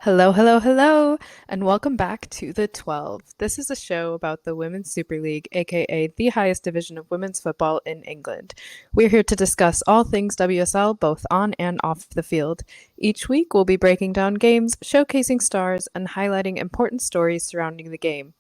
Hello, hello, hello, and welcome back to The 12. This is a show about the Women's Super League, aka the highest division of women's football in England. We're here to discuss all things WSL, both on and off the field. Each week, we'll be breaking down games, showcasing stars, and highlighting important stories surrounding the game.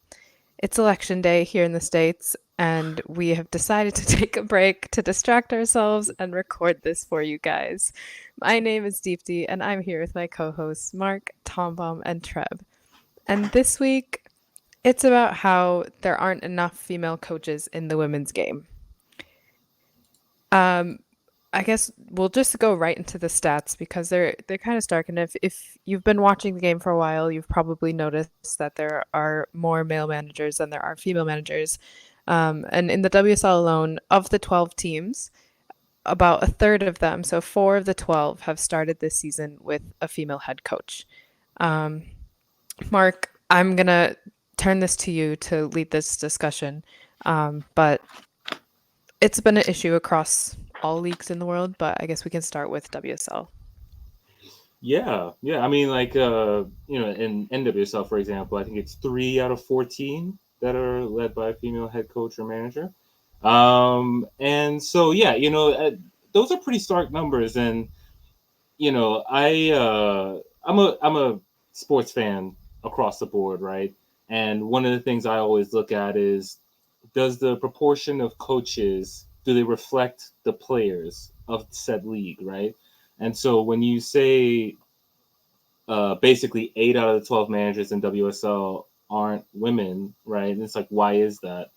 It's election day here in the States, and we have decided to take a break to distract ourselves and record this for you guys. My name is Deepti, and I'm here with my co hosts, Marc, Thom, and Treb. And this week, it's about how there aren't enough female coaches in the women's game. Um, I guess we'll just go right into the stats because they're kind of stark. And if you've been watching the game for a while, you've probably noticed that there are more male managers than there are female managers. And in the WSL alone, of the 12 teams, about a third of them, so four of the 12, have started this season with a female head coach. Um, Marc, I'm going to turn this to you to lead this discussion. But it's been an issue across all leagues in the world, but I guess we can start with WSL. Yeah. I mean, in NWSL, for example, I think it's 3 out of 14 that are led by a female head coach or manager. And so, those are pretty stark numbers. And I'm a sports fan across the board, right? And one of the things I always look at is, does the proportion of coaches, do they reflect the players of said league, right? And so when you say basically 8 out of the 12 managers in WSL aren't women, right? And it's like, why is that?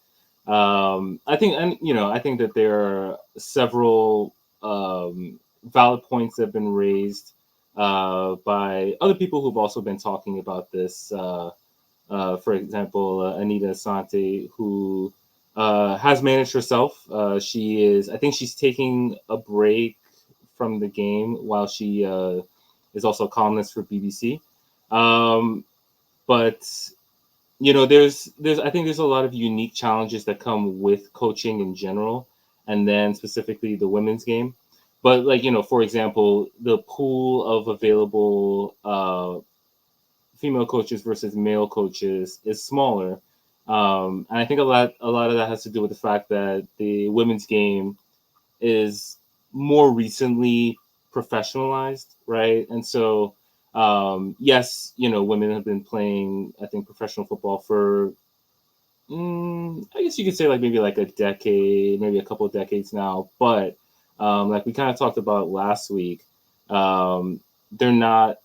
I think that there are several valid points that have been raised by other people who've also been talking about this. For example, Anita Asante, who has managed herself. I think she's taking a break from the game while she is also a columnist for BBC. But I think there's a lot of unique challenges that come with coaching in general, and then specifically the women's game. But for example, the pool of available female coaches versus male coaches is smaller. And I think a lot of that has to do with the fact that the women's game is more recently professionalized, right? And so, yes, women have been playing, I think, professional football for, I guess you could say maybe a decade, maybe a couple of decades now. But like we kind of talked about last week, they're not,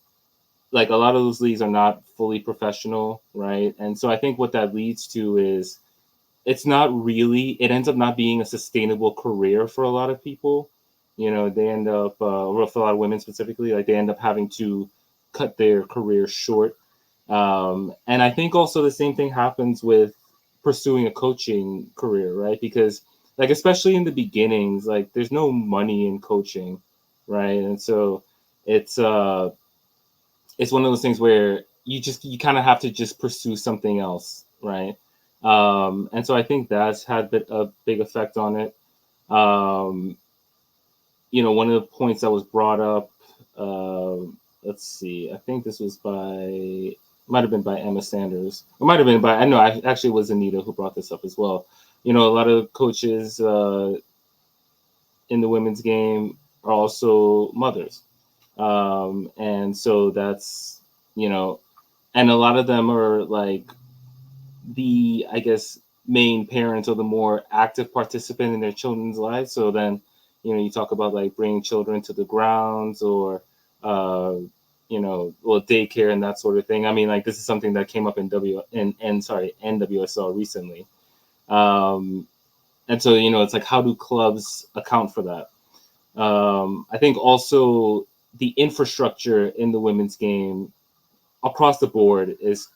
a lot of those leagues are not fully professional, right? And so I think what that leads to is it ends up not being a sustainable career for a lot of people. They end up, or for a lot of women specifically, they end up having to cut their career short. And I think also the same thing happens with pursuing a coaching career, right? Because especially in the beginnings, there's no money in coaching, right? And so it's it's one of those things where you kind of have to just pursue something else, right? And so I think that's had a big effect on it. Um, one of the points that was brought up, let's see, I think this was might have been by Emma Sanders, or might have been I know, I actually was Anita who brought this up as well. A lot of coaches in the women's game are also mothers. And so that's, and a lot of them are the, I guess, main parents or the more active participant in their children's lives. So then, you talk about bringing children to the grounds or, daycare and that sort of thing. I mean, this is something that came up in NWSL recently. And so, it's how do clubs account for that? I think also the infrastructure in the women's game across the board is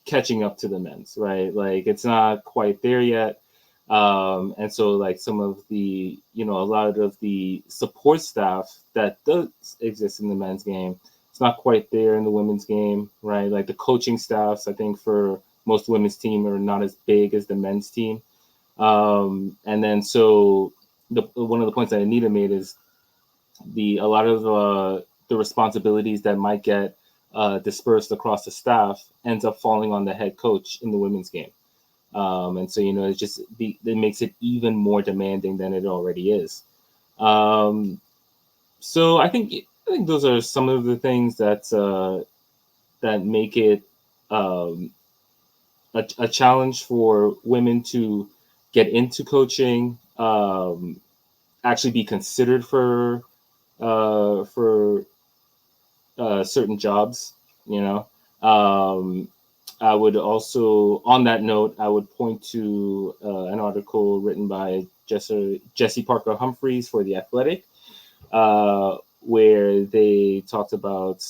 catching up to the men's, right? Like it's not quite there yet. And so like some of the, a lot of the support staff that does exist in the men's game, it's not quite there in the women's game, right? Like the coaching staffs, I think for most women's team are not as big as the men's team. And then so one of the points that Anita made is a lot of the responsibilities that might get dispersed across the staff ends up falling on the head coach in the women's game. And so it makes it even more demanding than it already is. So I think those are some of the things that make it a challenge for women to get into coaching, actually be considered for certain jobs. You know, I would also, on that note, I would point to an article written by Jesse Parker Humphreys for The Athletic, where they talked about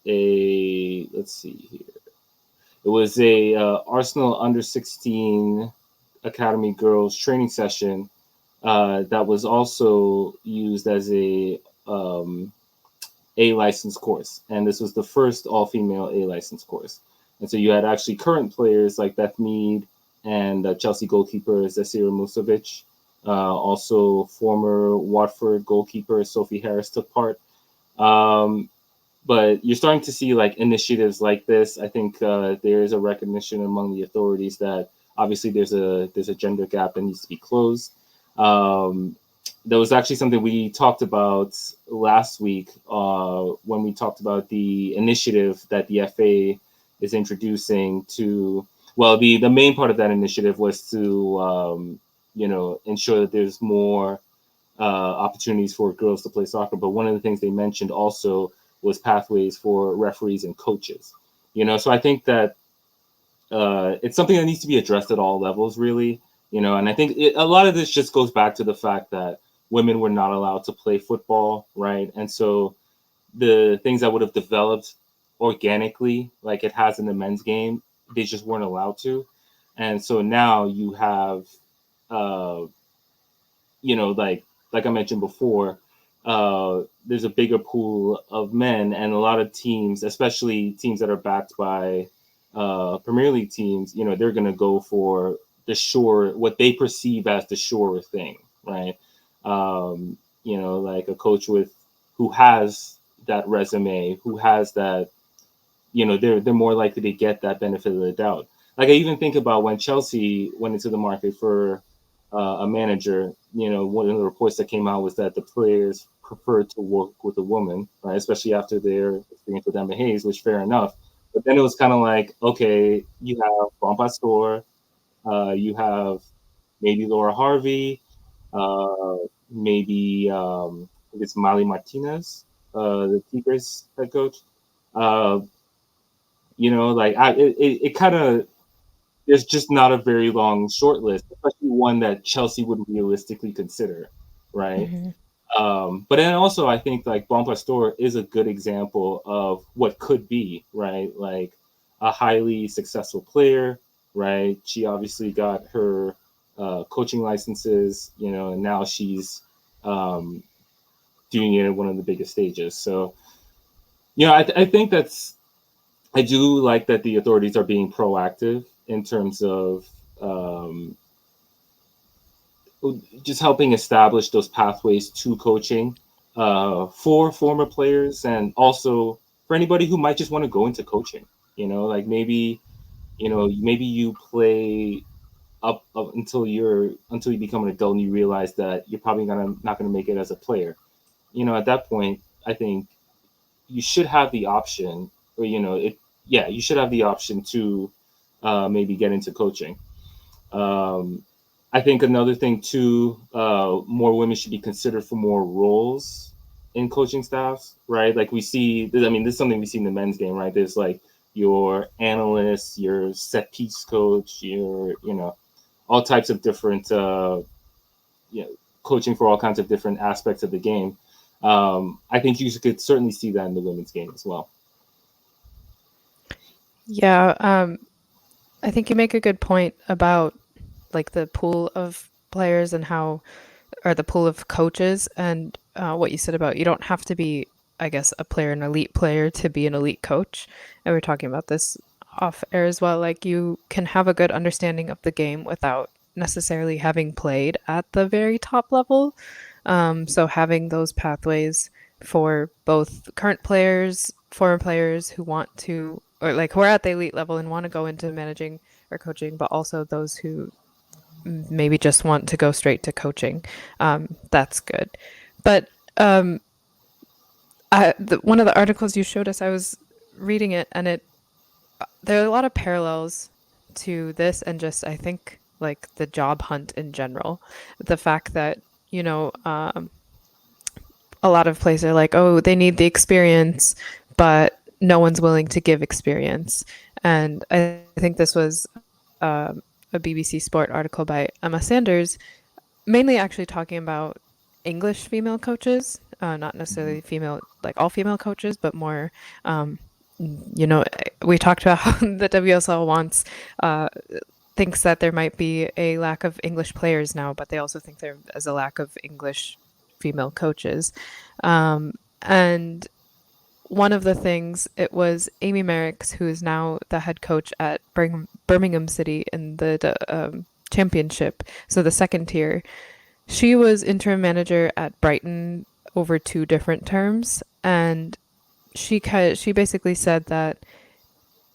let's see here. It was a Arsenal under 16 Academy girls training session that was also used as a license course, and this was the first all-female A license course. And so you had actually current players like Beth Mead and Chelsea goalkeeper Zasira Musovic. Also, former Watford goalkeeper Sophie Harris took part. But you're starting to see like initiatives like this. I think there is a recognition among the authorities that obviously there's a gender gap that needs to be closed. That was actually something we talked about last week when we talked about the initiative that the FA is introducing to. Well, the main part of that initiative was to ensure that there's more opportunities for girls to play soccer. But one of the things they mentioned also was pathways for referees and coaches. So I think that it's something that needs to be addressed at all levels, really. And I think a lot of this just goes back to the fact that women were not allowed to play football, right? And so the things that would have developed organically, like it has in the men's game, they just weren't allowed to. And so now you have, uh, like I mentioned before, there's a bigger pool of men, and a lot of teams, especially teams that are backed by Premier League teams, they're going to go for what they perceive as the sure thing, right? Like a coach who has that resume, who has that, they're more likely to get that benefit of the doubt. Like I even think about when Chelsea went into the market for a manager. One of the reports that came out was that the players preferred to work with a woman, right? Especially after their experience with Emma Hayes, which fair enough. But then it was kind of like, okay, you have Bon Pastor, you have maybe Laura Harvey, uh, maybe it's Mali Martinez, the Tigres head coach. Uh, it kind of, there's just not a very long short list, especially one that Chelsea would realistically consider, right? Mm-hmm. But then also, I think like Bon Pastor is a good example of what could be, right? Like a highly successful player, right? She obviously got her coaching licenses, and now she's um, doing it at one of the biggest stages. So, I think I do like that the authorities are being proactive in terms of um, just helping establish those pathways to coaching for former players, and also for anybody who might just want to go into coaching. Like maybe you play up until you become an adult and you realize that you're probably not gonna make it as a player. At that point, I think you should have the option, or you should have the option to maybe get into coaching. Um, I think another thing too, more women should be considered for more roles in coaching staffs, right? Like we see, I mean, this is something we see in the men's game, right? There's like your analyst, your set piece coach, your, all types of different, coaching for all kinds of different aspects of the game. I think you could certainly see that in the women's game as well. Yeah, I think you make a good point about like the pool of players and how, or the pool of coaches, and what you said about you don't have to be, I guess, a player, an elite player to be an elite coach. And we are talking about this off air as well. Like you can have a good understanding of the game without necessarily having played at the very top level. So having those pathways for both current players, former players who want to, or like who are at the elite level and want to go into managing or coaching, but also those who maybe just want to go straight to coaching. That's good. But one of the articles you showed us, I was reading it, and there are a lot of parallels to this, and just I think like the job hunt in general. The fact that a lot of places are like, oh, they need the experience, but no one's willing to give experience. And I think this was a BBC Sport article by Emma Sanders, mainly actually talking about English female coaches, not necessarily female, like all female coaches, but more, um, we talked about how the WSL thinks that there might be a lack of English players now, but they also think there is a lack of English female coaches. And one of the things, it was Amy Merricks, who is now the head coach at Birmingham City in the championship, so the second tier. She was interim manager at Brighton over two different terms, and she basically said that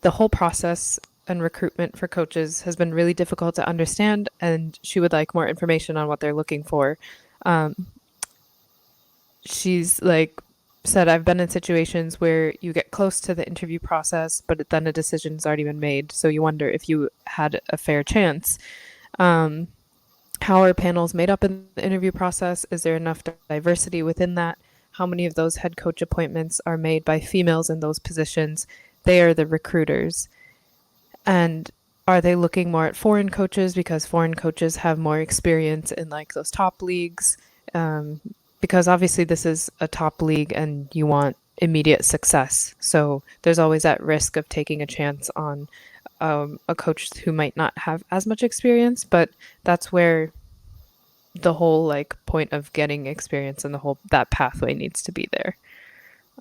the whole process and recruitment for coaches has been really difficult to understand, and she would like more information on what they're looking for. Um, she's like said, I've been in situations where you get close to the interview process, but then a decision's already been made, so you wonder if you had a fair chance. Um, how are panels made up in the interview process? Is there enough diversity within that? How many of those head coach appointments are made by females in those positions? They are the recruiters. And are they looking more at foreign coaches because foreign coaches have more experience in like those top leagues? Um, because obviously this is a top league and you want immediate success. So there's always that risk of taking a chance on a coach who might not have as much experience, but that's where the whole like point of getting experience and the whole that pathway needs to be there.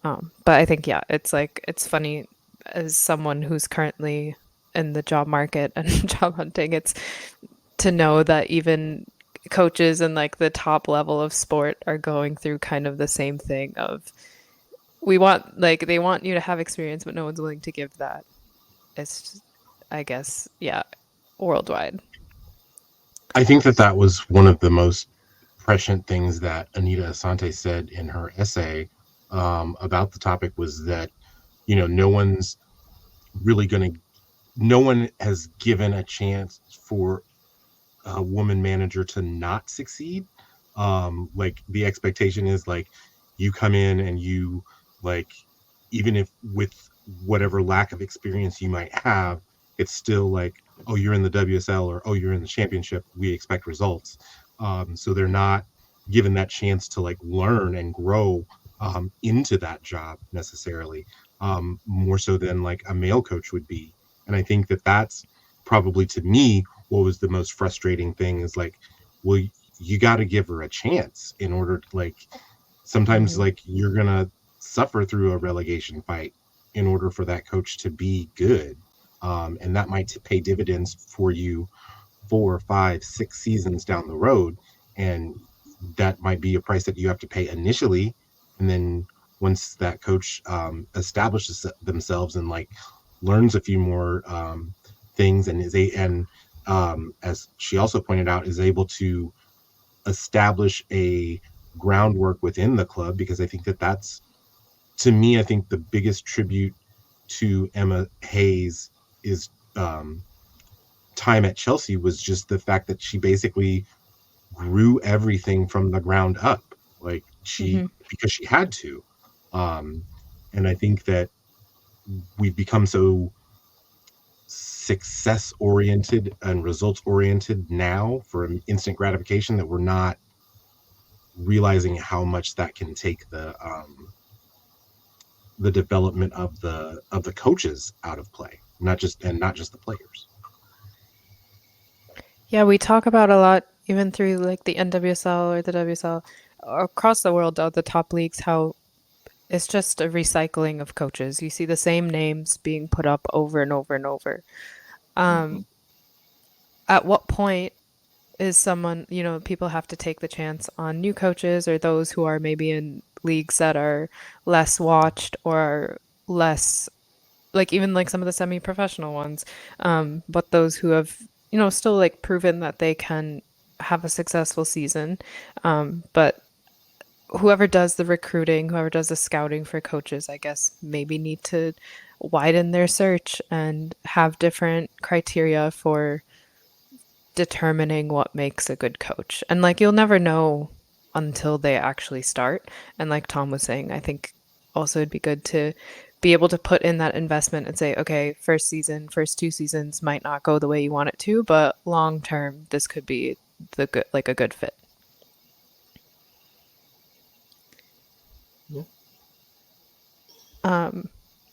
But I think, yeah, it's like it's funny as someone who's currently in the job market and job hunting, it's to know that even coaches and like the top level of sport are going through kind of the same thing of we want like they want you to have experience, but no one's willing to give that. It's just, I guess, yeah, worldwide. I think that that was one of the most prescient things that Anita Asante said in her essay about the topic was that, no one's really going to, no one has given a chance for a woman manager to not succeed. Like the expectation is like you come in and you like, even if with whatever lack of experience you might have, it's still like, oh, you're in the WSL or oh, you're in the championship. We expect results. So they're not given that chance to like learn and grow into that job necessarily, more so than like a male coach would be. And I think that that's probably to me what was the most frustrating thing is like, well, you got to give her a chance in order to like, sometimes Mm-hmm. like you're going to suffer through a relegation fight in order for that coach to be good. And that might pay dividends for you 4, 5, 6 seasons down the road. And that might be a price that you have to pay initially. And then once that coach establishes themselves and like learns a few more things and as she also pointed out, is able to establish a groundwork within the club, because I think that that's, to me, I think the biggest tribute to Emma Hayes is time at Chelsea was just the fact that she basically grew everything from the ground up, like Mm-hmm. because she had to. Um, and I think that we've become so success oriented and results oriented now for instant gratification that we're not realizing how much that can take the development of the coaches out of play. not just the players. Yeah, we talk about a lot, even through like the NWSL or the WSL, across the world, the top leagues, how it's just a recycling of coaches. You see the same names being put up over and over and over. Hmm. At what point is someone, people have to take the chance on new coaches or those who are maybe in leagues that are less watched or less, like even like some of the semi-professional ones, but those who have, still like proven that they can have a successful season. But whoever does the recruiting, whoever does the scouting for coaches, I guess maybe need to widen their search and have different criteria for determining what makes a good coach. And like you'll never know until they actually start. And like Thom was saying, I think also it'd be good to be able to put in that investment and say, okay, first season, first 2 seasons might not go the way you want it to, but long term this could be the good like a good fit. Yeah.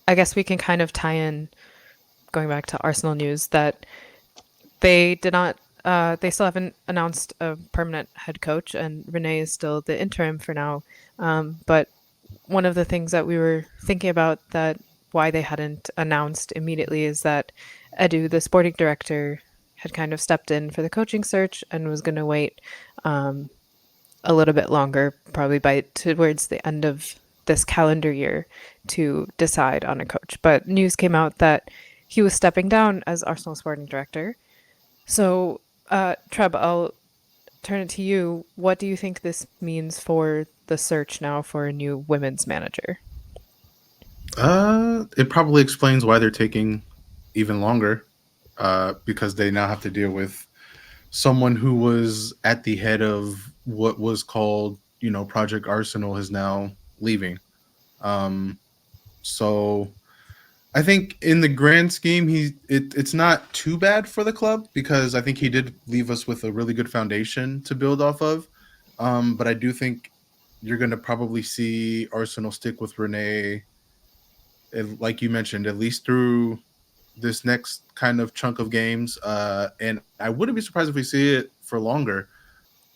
I guess we can kind of tie in going back to Arsenal news that they did not. They still haven't announced a permanent head coach, and Renee is still the interim for now. But one of the things that we were thinking about that why they hadn't announced immediately is that Edu, the sporting director, had kind of stepped in for the coaching search and was going to wait a little bit longer, probably by towards the end of this calendar year, to decide on a coach. But news came out that he was stepping down as Arsenal sporting director. So, Treb, I'll turn it to you. What do you think this means for the search now for a new women's manager? It probably explains why they're taking even longer. Because they now have to deal with someone who was at the head of what was called, Project Arsenal is now leaving. Um, so I think in the grand scheme, it's not too bad for the club because I think he did leave us with a really good foundation to build off of. But I do think you're going to probably see Arsenal stick with Renee, like you mentioned, at least through this next kind of chunk of games. And I wouldn't be surprised if we see it for longer.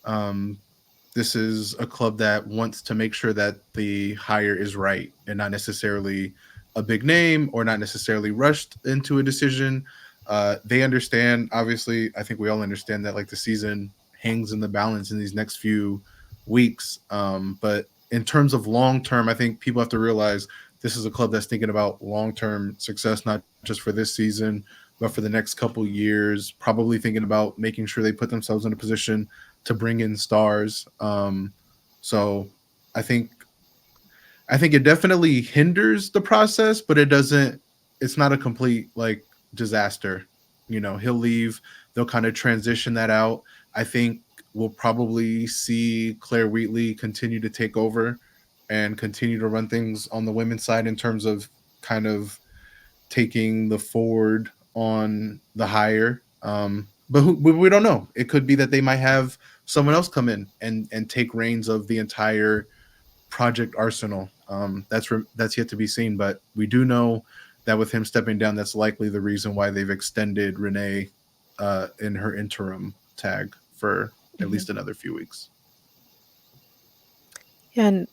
Um, this is a club that wants to make sure that the hire is right and not necessarily a big name or not necessarily rushed into a decision. They understand, obviously, I think we all understand that like the season hangs in the balance in these next few weeks. But in terms of long term, I think people have to realize this is a club that's thinking about long term success, not just for this season, but for the next couple years. Probably thinking about making sure they put themselves in a position to bring in stars. So I think it definitely hinders the process, but it doesn't. It's not a complete like disaster. He'll leave. They'll kind of transition that out. I think we'll probably see Claire Wheatley continue to take over and continue to run things on the women's side in terms of kind of taking the forward on the hire. But we don't know. It could be that they might have someone else come in and take reins of the entire Project Arsenal. That's yet to be seen. But we do know that with him stepping down, that's likely the reason why they've extended Renee in her interim tag for at Mm-hmm. least another few weeks. Yeah, and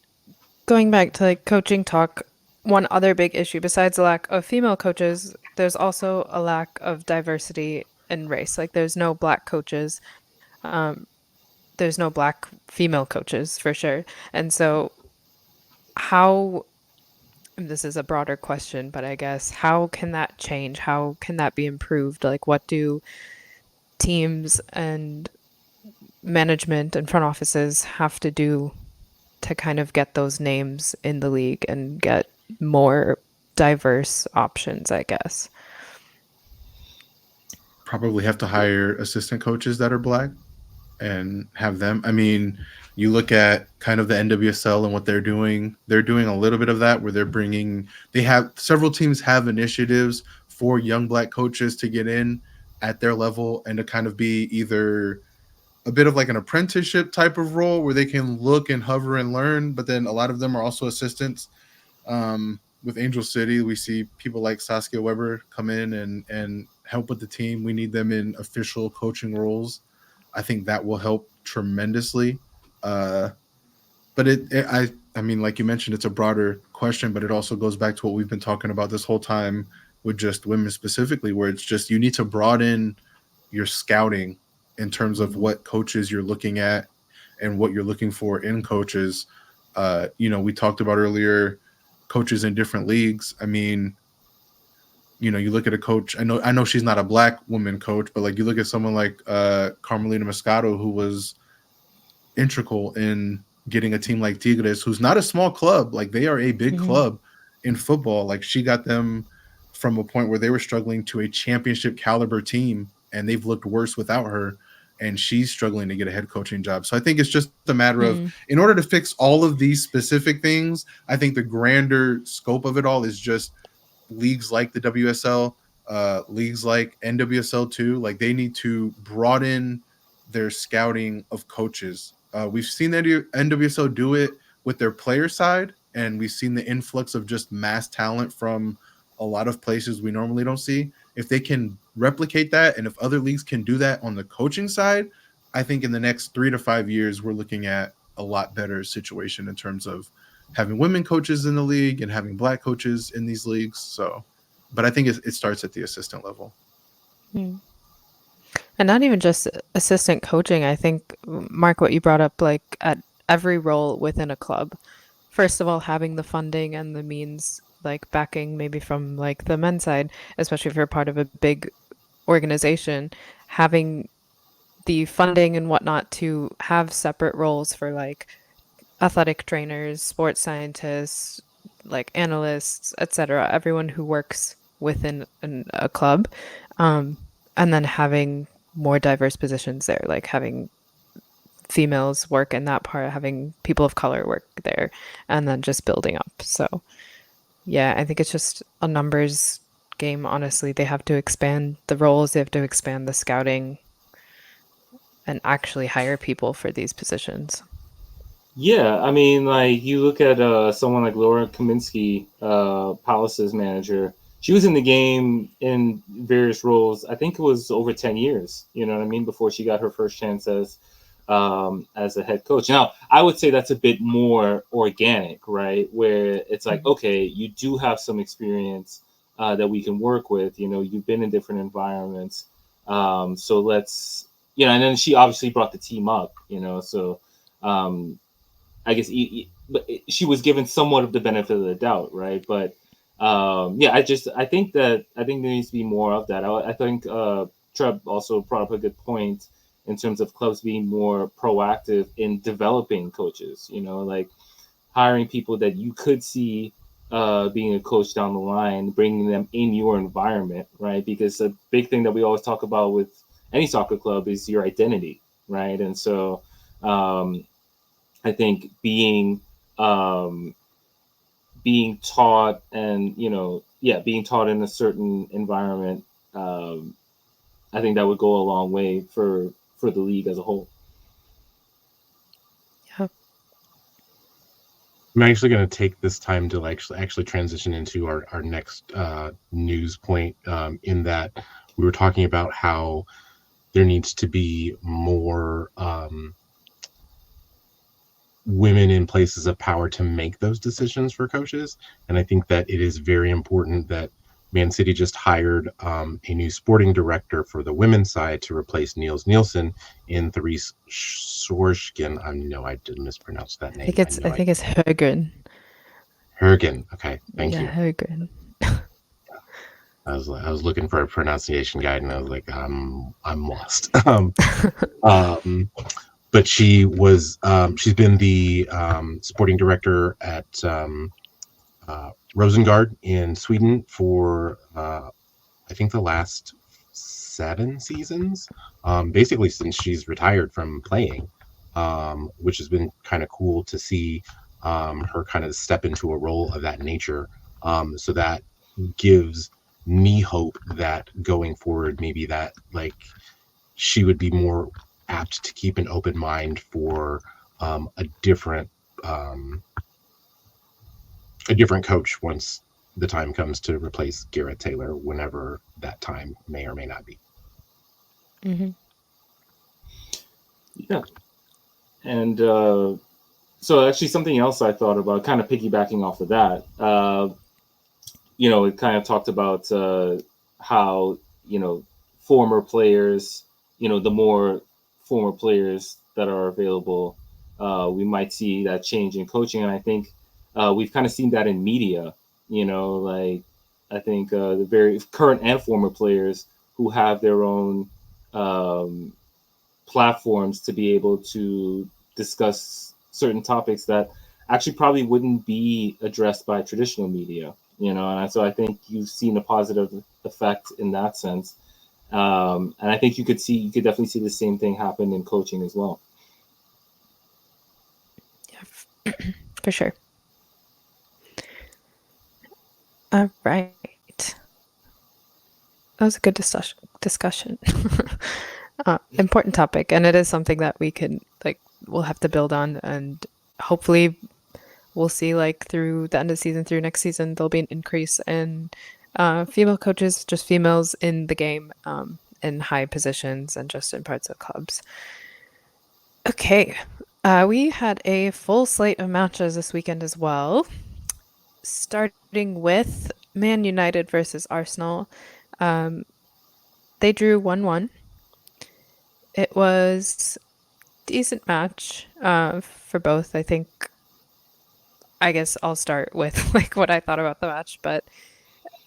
going back to like coaching talk, one other big issue besides the lack of female coaches, there's also a lack of diversity in race. Like there's no black coaches, there's no black female coaches for sure. And so how this is a broader question, but I guess how can that change? How can that be improved? Like what do teams and management and front offices have to do to kind of get those names in the league and get more diverse options, I guess. Probably have to hire assistant coaches that are black and have them. I mean, you look at kind of the NWSL and what they're doing. They're doing a little bit of that where they have several teams have initiatives for young black coaches to get in at their level and to kind of be either a bit of like an apprenticeship type of role where they can look and hover and learn, but then a lot of them are also assistants. with Angel City, we see people like Saskia Weber come in and help with the team. We need them in official coaching roles. I think that will help tremendously. Uh, but I mean, like you mentioned, it's a broader question, but it also goes back to what we've been talking about this whole time with just women specifically, where it's just you need to broaden your scouting in terms of Mhm. what coaches you're looking at and what you're looking for in coaches. We talked about earlier coaches in different leagues. I mean, you look at a coach. I know she's not a black woman coach, but like you look at someone like Carmelina Moscato, who was integral in getting a team like Tigres, who's not a small club. Like they are a big Hmm. club in football. Like she got them from a point where they were struggling to a championship caliber team, and they've looked worse without her. And she's struggling to get a head coaching job. So I think it's just a matter of, in order to fix all of these specific things, I think the grander scope of it all is just leagues like the WSL, leagues like NWSL too. Like they need to broaden their scouting of coaches. We've seen the NWSL do it with their player side, and we've seen the influx of just mass talent from a lot of places we normally don't see. If they can replicate that, and if other leagues can do that on the coaching side, I think in the next 3 to 5 years, we're looking at a lot better situation in terms of having women coaches in the league and having black coaches in these leagues. So, but I think it starts at the assistant level. And not even just assistant coaching. I think, Mark, what you brought up, like at every role within a club, first of all, having the funding and the means, like backing maybe from like the men's side, especially if you're part of a big organization, having the funding and whatnot to have separate roles for like athletic trainers, sports scientists, like analysts, etc. Everyone who works within a club, um, and then having more diverse positions there, like having females work in that part, having people of color work there, and then just building up. So yeah, I think it's just a numbers game. Honestly, they have to expand the roles, they have to expand the scouting, and actually hire people for these positions. Yeah, I mean, like you look at someone like Laura Kaminsky, Palace's manager. She was in the game in various roles. I think it was over 10 years. You know what I mean? Before she got her first chance as a head coach. Now, I would say that's a bit more organic, right? Where it's like, Mhm. okay, you do have some experience that we can work with. You know, you've been in different environments, so let's, And then she obviously brought the team up. So. Um, I guess, but she was given somewhat of the benefit of the doubt, right? But yeah, I think there needs to be more of that. I think Treb also brought up a good point in terms of clubs being more proactive in developing coaches. Like hiring people that you could see being a coach down the line, bringing them in your environment, right? Because the big thing that we always talk about with any soccer club is your identity, right? And so. I think um, being taught and being taught in a certain environment, um, I think that would go a long way for the league as a whole. Yeah. I'm actually going to take this time to actually transition into our next news point, in that we were talking about how there needs to be more women in places of power to make those decisions for coaches. And I think that it is very important that Man City just hired a new sporting director for the women's side to replace Niels Nielsen in Therese Sorskin. I know I did mispronounce that name. I I know I think it's Hergen. Hergen. Okay, thank Yeah, you. Hergen. I was looking for a pronunciation guide, and I was like, I'm lost. Um, but she's been the sporting director at Rosengard in Sweden for I think the last 7 seasons, basically since she's retired from playing, which has been kind of cool to see her kind of step into a role of that nature. So that gives me hope that going forward, maybe that like she would be more apt to keep an open mind for um, a different um, a different coach once the time comes to replace Garrett Taylor, whenever that time may or may not be. Mm-hmm. Yeah. And so actually something else I thought about, kind of piggybacking off of that, it kind of talked about how, former players, the more former players that are available, we might see that change in coaching. And I think we've kind of seen that in media, like I think the very current and former players who have their own um, platforms to be able to discuss certain topics that actually probably wouldn't be addressed by traditional media, and so I think you've seen a positive effect in that sense. And I think you could definitely see the same thing happen in coaching as well. Yeah, for sure. All right. That was a good discussion. Important topic, and it is something that we'll have to build on, and hopefully we'll see through the end of the season, through next season, there'll be an increase in female coaches, just females in the game, in high positions and just in parts of clubs. Okay, we had a full slate of matches this weekend as well, starting with Man United versus Arsenal. They drew 1-1. It was decent match for both. I guess I'll start with what I thought about the match, but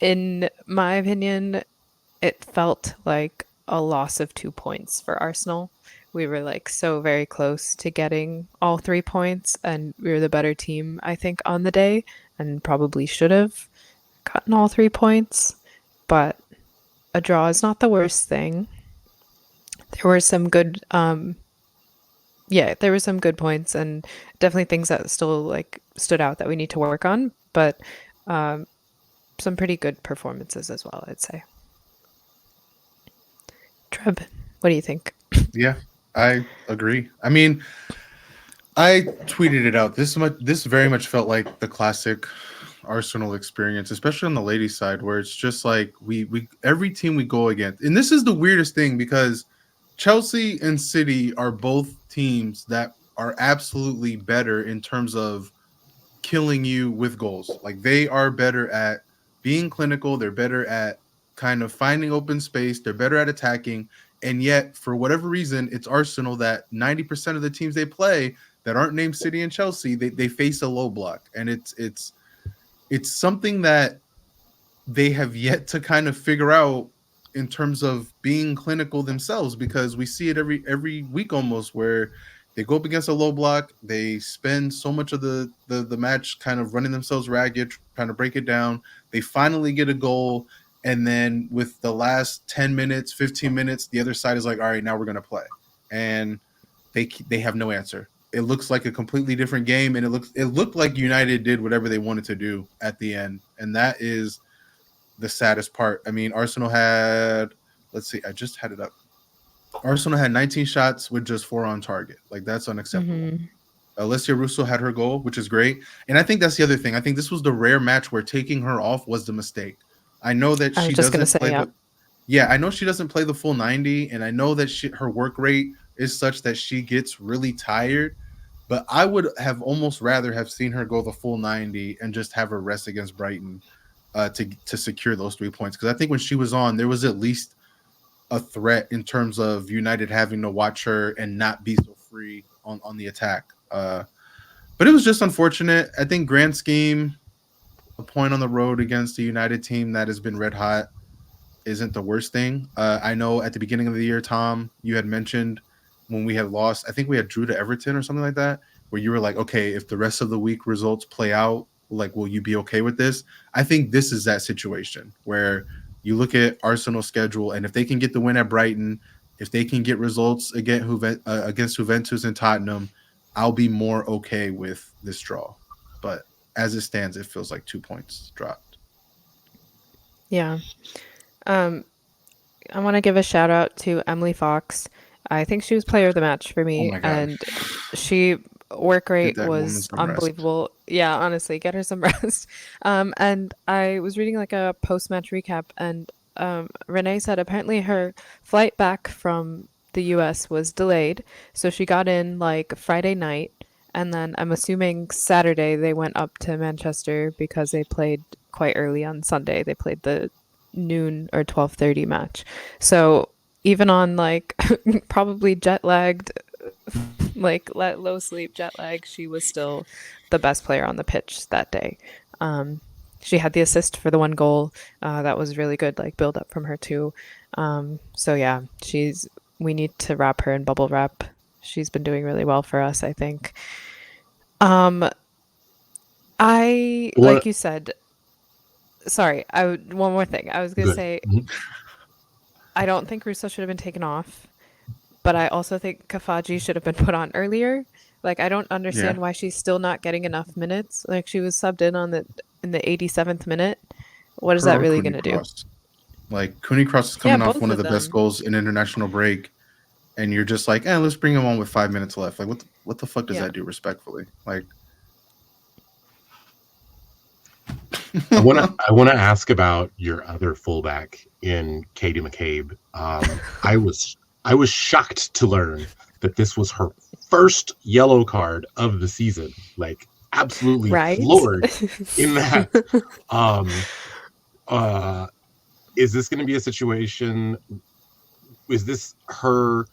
in my opinion, it felt like a loss of 2 points for Arsenal. We were so very close to getting all 3 points, and we were the better team, I think, on the day, and probably should have gotten all 3 points. But a draw is not the worst thing. There were some good there were some good points and definitely things that still stood out that we need to work on, but some pretty good performances as well, I'd say. Treb, what do you think? Yeah, I agree. I mean, I tweeted it out. This very much felt like the classic Arsenal experience, especially on the ladies' side, where it's just like we every team we go against, and this is the weirdest thing because Chelsea and City are both teams that are absolutely better in terms of killing you with goals. Like they are better at being clinical, they're better at kind of finding open space, they're better at attacking. And yet, for whatever reason, it's Arsenal that 90% of the teams they play that aren't named City and Chelsea, they face a low block. And it's something that they have yet to kind of figure out in terms of being clinical themselves, because we see it every week almost, where they go up against a low block, they spend so much of the match kind of running themselves ragged, trying to break it down. They finally get a goal, and then with the last 10 minutes, 15 minutes, the other side is like, all right, now we're going to play. And they have no answer. It looks like a completely different game, and it looked like United did whatever they wanted to do at the end. And that is the saddest part. I mean, Arsenal had, let's see, I just had it up. Arsenal had 19 shots with just 4 on target. Like, that's unacceptable. Mm-hmm. Alessia Russo had her goal, which is great. And I think that's the other thing. I think this was the rare match where taking her off was the mistake. I know that I was she just gonna doesn't say, play yeah. I know she doesn't play the full 90, and I know that her work rate is such that she gets really tired. But I would have almost rather have seen her go the full 90 and just have her rest against Brighton to secure those 3 points. Because I think when she was on, there was at least a threat in terms of United having to watch her and not be so free on the attack. But it was just unfortunate. I think grand scheme, a point on the road against a United team that has been red hot isn't the worst thing. I know at the beginning of the year, Thom, you had mentioned when we had lost, I think we had drew to Everton or something like that, where you were like, okay, if the rest of the week results play out, like, will you be okay with this? I think this is that situation where you look at Arsenal's schedule, and if they can get the win at Brighton, if they can get results against Juventus and Tottenham, I'll be more okay with this draw. But as it stands, it feels like 2 points dropped. Yeah. I want to give a shout out to Emily Fox. I think she was player of the match for Oh me, my god. and she work Get rate that woman was some rest. unbelievable. Yeah, honestly, get her some rest. And I was reading like a post-match recap, and Renee said apparently her flight back from the US was delayed, so she got in like Friday night, and then I'm assuming Saturday they went up to Manchester because they played quite early on Sunday. They played the noon or 12:30 match. So even on like probably jet lagged, like low sleep, jet lag, she was still the best player on the pitch that day. Um, she had the assist for the one goal. That was really good, like build up from her too. So yeah, we need to wrap her in bubble wrap. She's been doing really well for us, I think. Um, like What you said, sorry, one more thing. I was gonna good? say, Mhm. I don't think Russo should have been taken off, but I also think Kafaji should have been put on earlier. Like I don't Yeah, understand why she's still not getting enough minutes. Like she was subbed in the 87th minute. What is her that or really Cooney gonna do? Cross. Like Cooney Cross is Yeah, coming off both one of of the best them. goals in international break, and you're just like, let's bring him on with 5 minutes left. Like, what the fuck does Yeah. that do? Respectfully, like, I wanna ask about your other fullback in Katie McCabe. I was shocked to learn that this was her first yellow card of the season. Like absolutely Right? floored in that. Um, uh, is this going to be a situation? Is this her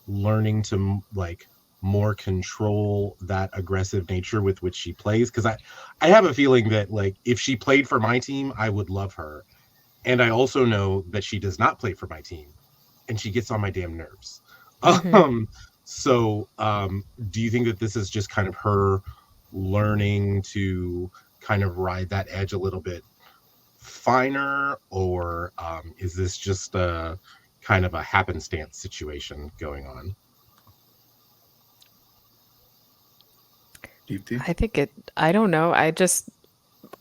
learning to like more control that aggressive nature with which she plays? Because I have a feeling that like if she played for my team, I would love her. And I also know that she does not play for my team and she gets on my damn nerves. Hmm. Um, so do you think that this is just kind of her learning to kind of ride that edge a little bit finer, or is this just a kind of a happenstance situation going on? Deepti. I think I don't know.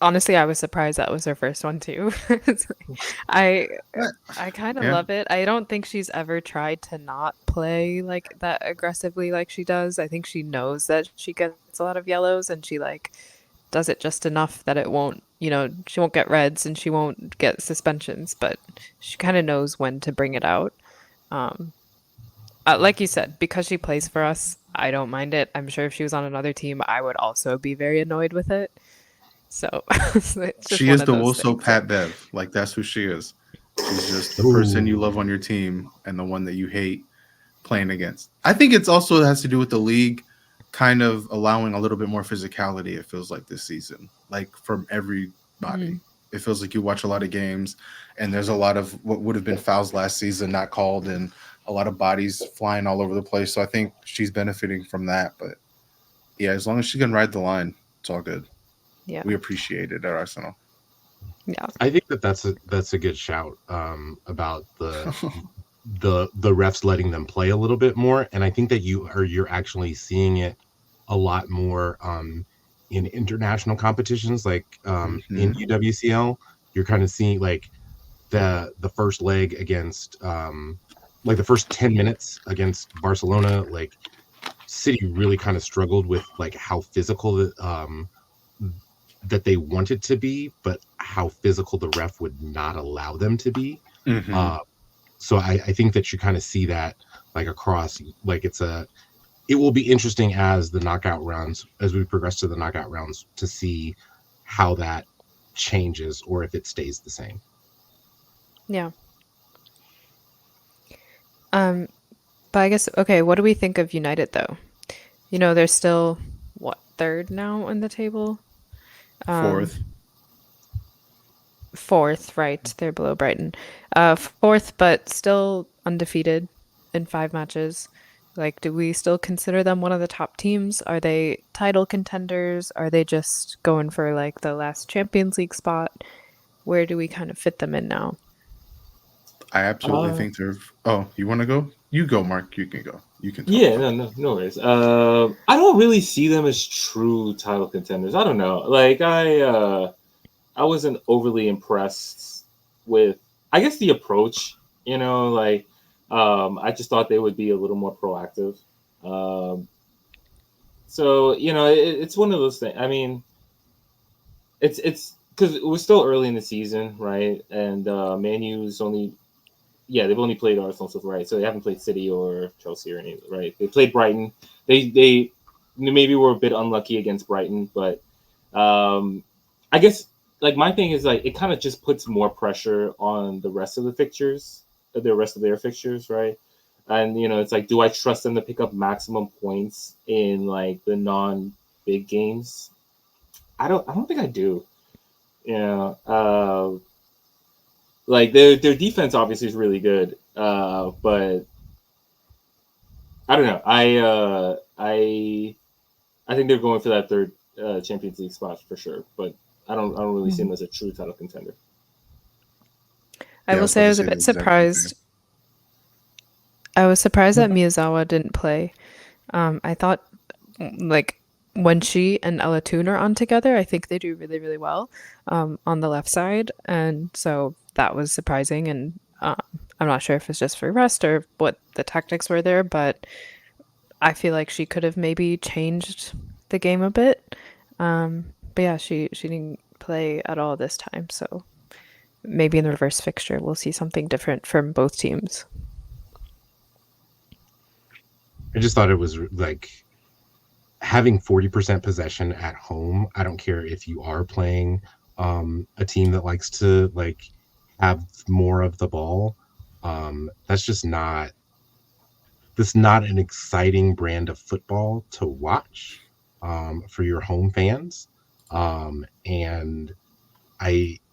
Honestly, I was surprised that was her first one too. It's like- I I kind of Yeah, love it. I don't think she's ever tried to not play like that aggressively like she does. I think she knows that she gets a lot of yellows and she like does it just enough that it won't, she won't get reds and she won't get suspensions, but she kind of knows when to bring it out. Um, like you said, because she plays for us, I don't mind it. I'm sure if she was on another team, I would also be very annoyed with it. So it's just she one is of the those Woso things. Pat Bev. Like that's who she is. She's just the person you love Ooh. on your team and the one that you hate playing against. I think it's also has to do with the league kind of allowing a little bit more physicality. It feels like this season, like from everybody. Mm. It feels like you watch a lot of games, and there's a lot of what would have been fouls last season not called, and a lot of bodies flying all over the place. So I think she's benefiting from that. But yeah, as long as she can ride the line, it's all good. Yeah. We appreciate it at Arsenal. Yeah. I think that that's a good shout about the refs letting them play a little bit more, and I think that you're actually seeing it a lot more in international competitions, like in Hmm. UWCL. You're kind of seeing like the first leg against like the first 10 minutes against Barcelona, like City really kind of struggled with like how physical that they wanted to be, but how physical the ref would not allow them to be. Hmm. Uh, so I think that you kind of see that like across, like it will be interesting as the knockout rounds, as we progress to the knockout rounds, to see how that changes or if it stays the same. Yeah. Um, but I guess okay, what do we think of United though? They're still what, third now on the table? Um, Fourth. fourth, right? They're below Brighton. Fourth, but still undefeated in 5 matches. Like, do we still consider them one of the top teams? Are they title contenders? Are they just going for like the last Champions League spot? Where do we kind of fit them in now? I absolutely Uh, think they're. Oh, you want to go? You go, Mark. You can go. You can talk yeah, about no worries. I don't really see them as true title contenders. I don't know. Like I wasn't overly impressed with, I guess, the approach. I just thought they would be a little more proactive. Um, So it's one of those things. I mean, it's because it was still early in the season, right? And Man U's only they've only played Arsenal so far, right? So they haven't played City or Chelsea or any, right? They played Brighton. They maybe were a bit unlucky against Brighton, but I guess like my thing is like it kind of just puts more pressure on the rest of the fixtures, the rest of their fixtures, right? And it's like, do I trust them to pick up maximum points in like the non big games? I don't think I do. Like their defense obviously is really good, but I don't know. I think they're going for that third Champions League spot for sure, but I don't really see them as a true title contender. I Yeah, I will was about say I to was a say the bit exact same thing. surprised. I was surprised that Miyazawa didn't play. I thought like when she and Ella Toon are on together, I think they do really, really well on the left side, and so that was surprising. And I'm not sure if it's just for rest or what the tactics were there, but I feel like she could have maybe changed the game a bit. But yeah, she didn't play at all this time, so maybe in the reverse fixture we'll see something different from both teams. I just thought it was like having 40% possession at home. I don't care if you are playing a team that likes to like have more of the ball. That's just not an exciting brand of football to watch for your home fans. And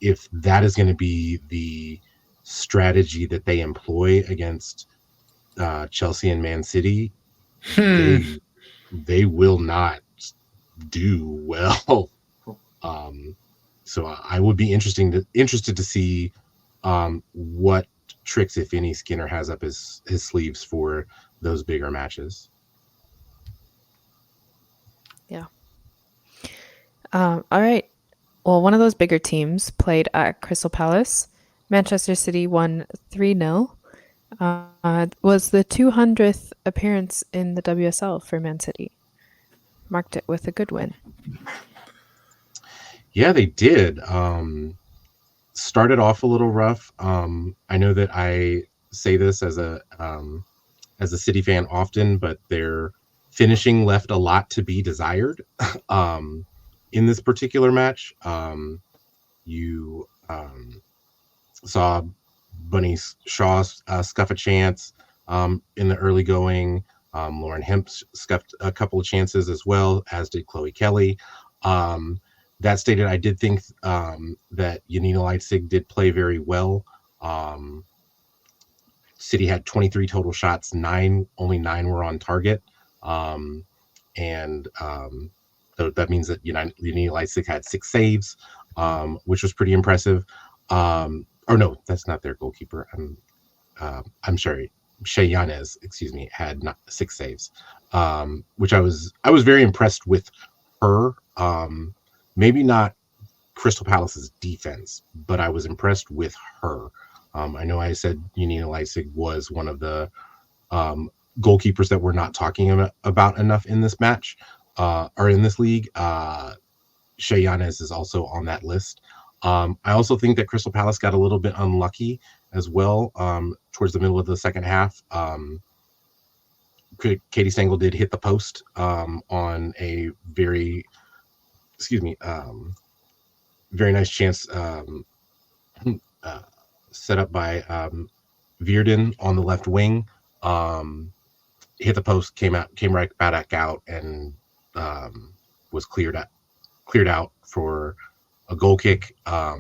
if that is going to be the strategy that they employ against Chelsea and Man City, they will not do well. So I would be interested to see what tricks, if any, Skinner has up his sleeves for those bigger matches. Yeah. All right. Well, one of those bigger teams played at Crystal Palace. Manchester City won 3-0. Was the 200th appearance in the WSL for Man City. Marked it with a good win. Yeah, they did. Started off a little rough. I know that I say this as a City fan often, but their finishing left a lot to be desired. In this particular match, you saw Bunny Shaw scuff a chance in the early going. Lauren Hemp scuffed a couple of chances as well, as did Chloe Kelly. That stated, I did think that Janina Leitzig did play very well. City had 23 total shots, only 9 were on target. So that means that Janina Leitzig had 6 saves, which was pretty impressive. Or no, that's not their goalkeeper. I'm sorry. Shea Yanez, had 6 saves, which I was very impressed with her. Maybe not Crystal Palace's defense, but I was impressed with her. I know I said Janina Leitzig was one of the goalkeepers that we're not talking about enough in this match or in this league. Shea Yanez is also on that list. I also think that Crystal Palace got a little bit unlucky as well towards the middle of the second half. Katie Stengel did hit the post on a very nice chance set up by Vierden on the left wing. Hit the post, came right back out, and was cleared out for a goal kick. I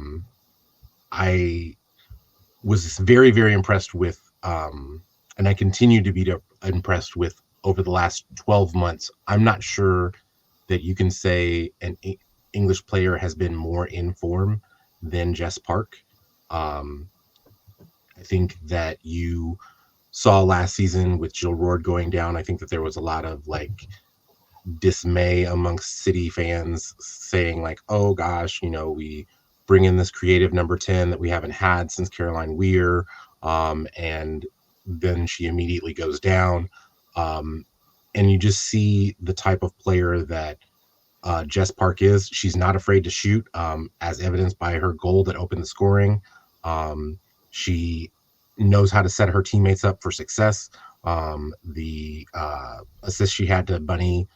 was very, very impressed with, and I continue to be impressed with over the last 12 months. I'm not sure that you can say an English player has been more in form than Jess Park. I think that you saw last season with Jill Roord going down. I think that there was a lot of like dismay amongst City fans saying like, oh gosh, we bring in this creative number 10 that we haven't had since Caroline Weir. And then she immediately goes down. and you just see the type of player that Jess Park is. She's not afraid to shoot, as evidenced by her goal that opened the scoring. She knows how to set her teammates up for success. The assist she had to Bunny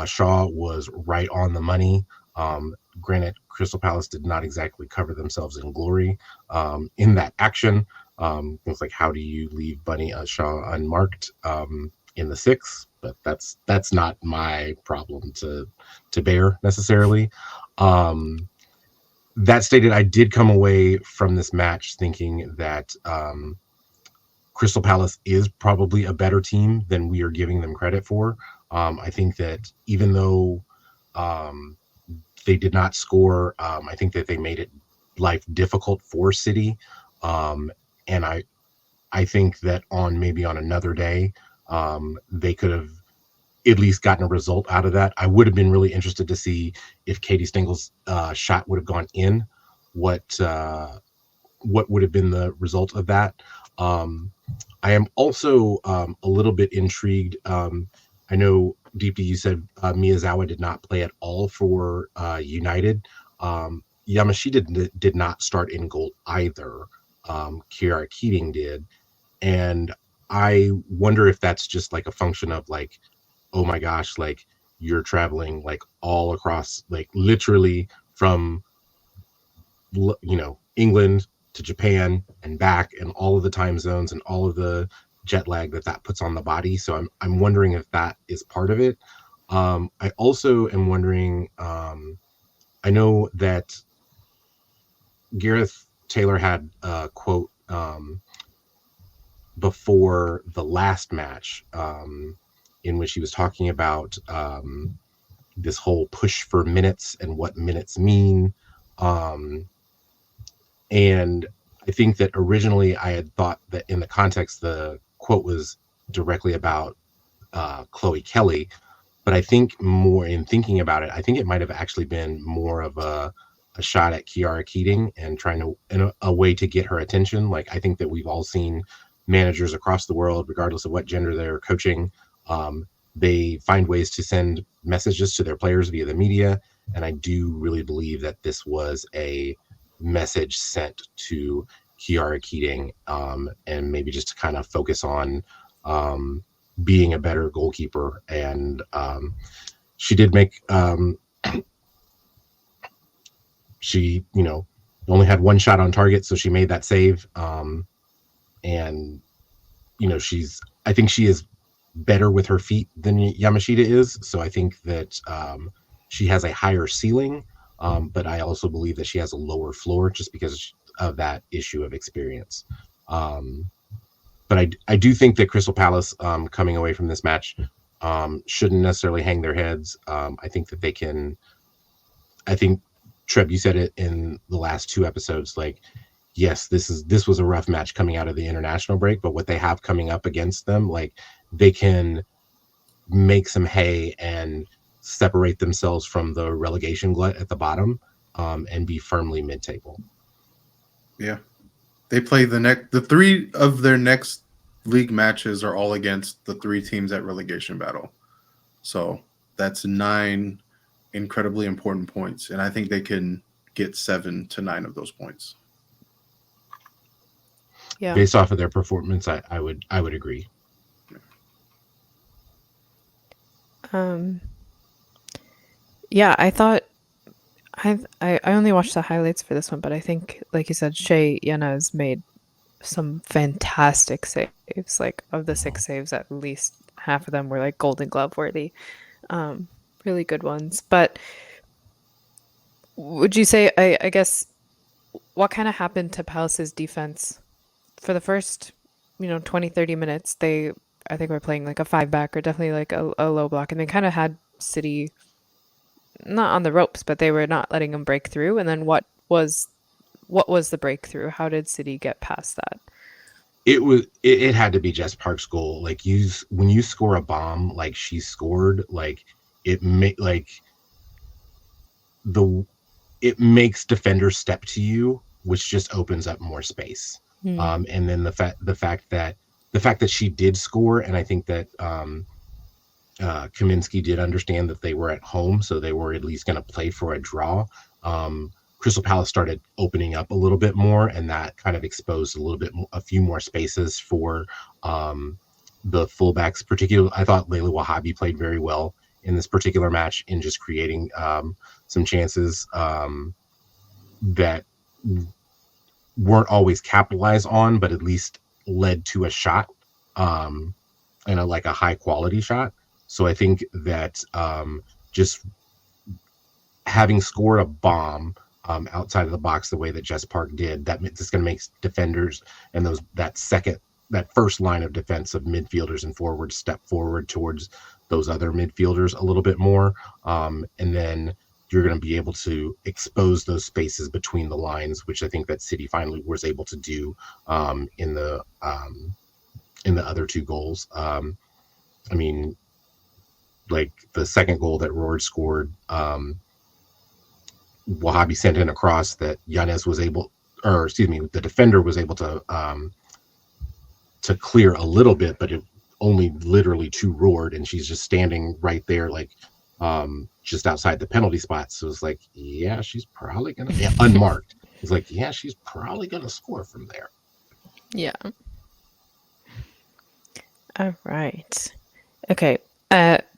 Shaw was right on the money. Granted, Crystal Palace did not exactly cover themselves in glory in that action. It's like, how do you leave Bunny Shaw unmarked in the six? But that's not my problem to bear necessarily. That stated, I did come away from this match thinking that Crystal Palace is probably a better team than we are giving them credit for. I think that even though they did not score, I think that they made it life difficult for City. And I think that maybe on another day, they could have at least gotten a result out of that. I would have been really interested to see if Katie Stengel's shot would have gone in, what would have been the result of that. I am also a little bit intrigued. I know, Deepti, you said Miyazawa did not play at all for United. Yamashita did not start in goal either. Kiara Keating did. And I wonder if that's just like a function of like, oh my gosh, like you're traveling like all across, like literally from, England to Japan and back, and all of the time zones and all of the jet lag that puts on the body. So I'm wondering if that is part of it. I also am wondering, I know that Gareth Taylor had a quote before the last match in which he was talking about this whole push for minutes and what minutes mean. And I think that originally I had thought that in the context, the quote was directly about Chloe Kelly. But I think more in thinking about it, I think it might have actually been more of a shot at Kiara Keating and trying to, in a way to get her attention. Like, I think that we've all seen managers across the world, regardless of what gender they're coaching, they find ways to send messages to their players via the media. And I do really believe that this was a message sent to Kiara Keating, and maybe just to kind of focus on being a better goalkeeper. And she did make she only had one shot on target, so she made that save. And I think she is better with her feet than Yamashita is, so I think that she has a higher ceiling, but I also believe that she has a lower floor just because of that issue of experience. But I do think that Crystal Palace, coming away from this match, shouldn't necessarily hang their heads. I think that they can. I think, Treb, you said it in the last two episodes. Like, yes, this was a rough match coming out of the international break, but what they have coming up against them, like, they can make some hay and separate themselves from the relegation glut at the bottom, and be firmly mid-table. Yeah. They play the three of their next league matches are all against the three teams at relegation battle. So that's 9 incredibly important points. And I think they can get 7 to 9 of those points. Yeah. Based off of their performance, I would agree. Yeah, I thought I only watched the highlights for this one, but I think, like you said, Shea Yena's made some fantastic saves. Like, of the 6 saves, at least half of them were like Golden Glove worthy. Really good ones. But would you say, I guess, what kind of happened to Palace's defense for the first 20-30 minutes? I think we're playing like a 5-back, or definitely like a low block, and they kind of had City not on the ropes, but they were not letting them break through. And then what was the breakthrough? How did City get past that? It had to be Jess Park's goal. Like, when you score a bomb like she scored, like, it makes defenders step to you, which just opens up more space. And then the fact that she did score, and I think that Kaminsky did understand that they were at home, so they were at least going to play for a draw. Crystal Palace started opening up a little bit more, and that kind of exposed a few more spaces for the fullbacks. Particularly, I thought Layla Wahhabi played very well in this particular match in just creating some chances that weren't always capitalized on, but at least led to a shot, and a high quality shot. So I think that just having scored a bomb outside of the box the way that Jess Park did, that's going to make defenders and that first line of defensive midfielders and forwards step forward towards those other midfielders a little bit more, and then you're going to be able to expose those spaces between the lines, which I think that City finally was able to do in the other two goals. I mean, like the second goal that Roard scored, Wahhabi sent in a cross that the defender was able to clear a little bit, but it only literally to Roard, and she's just standing right there, just outside the penalty spot. So it's like, yeah, she's probably gonna unmarked. It's like, yeah, she's probably gonna score from there. Yeah. All right. Okay.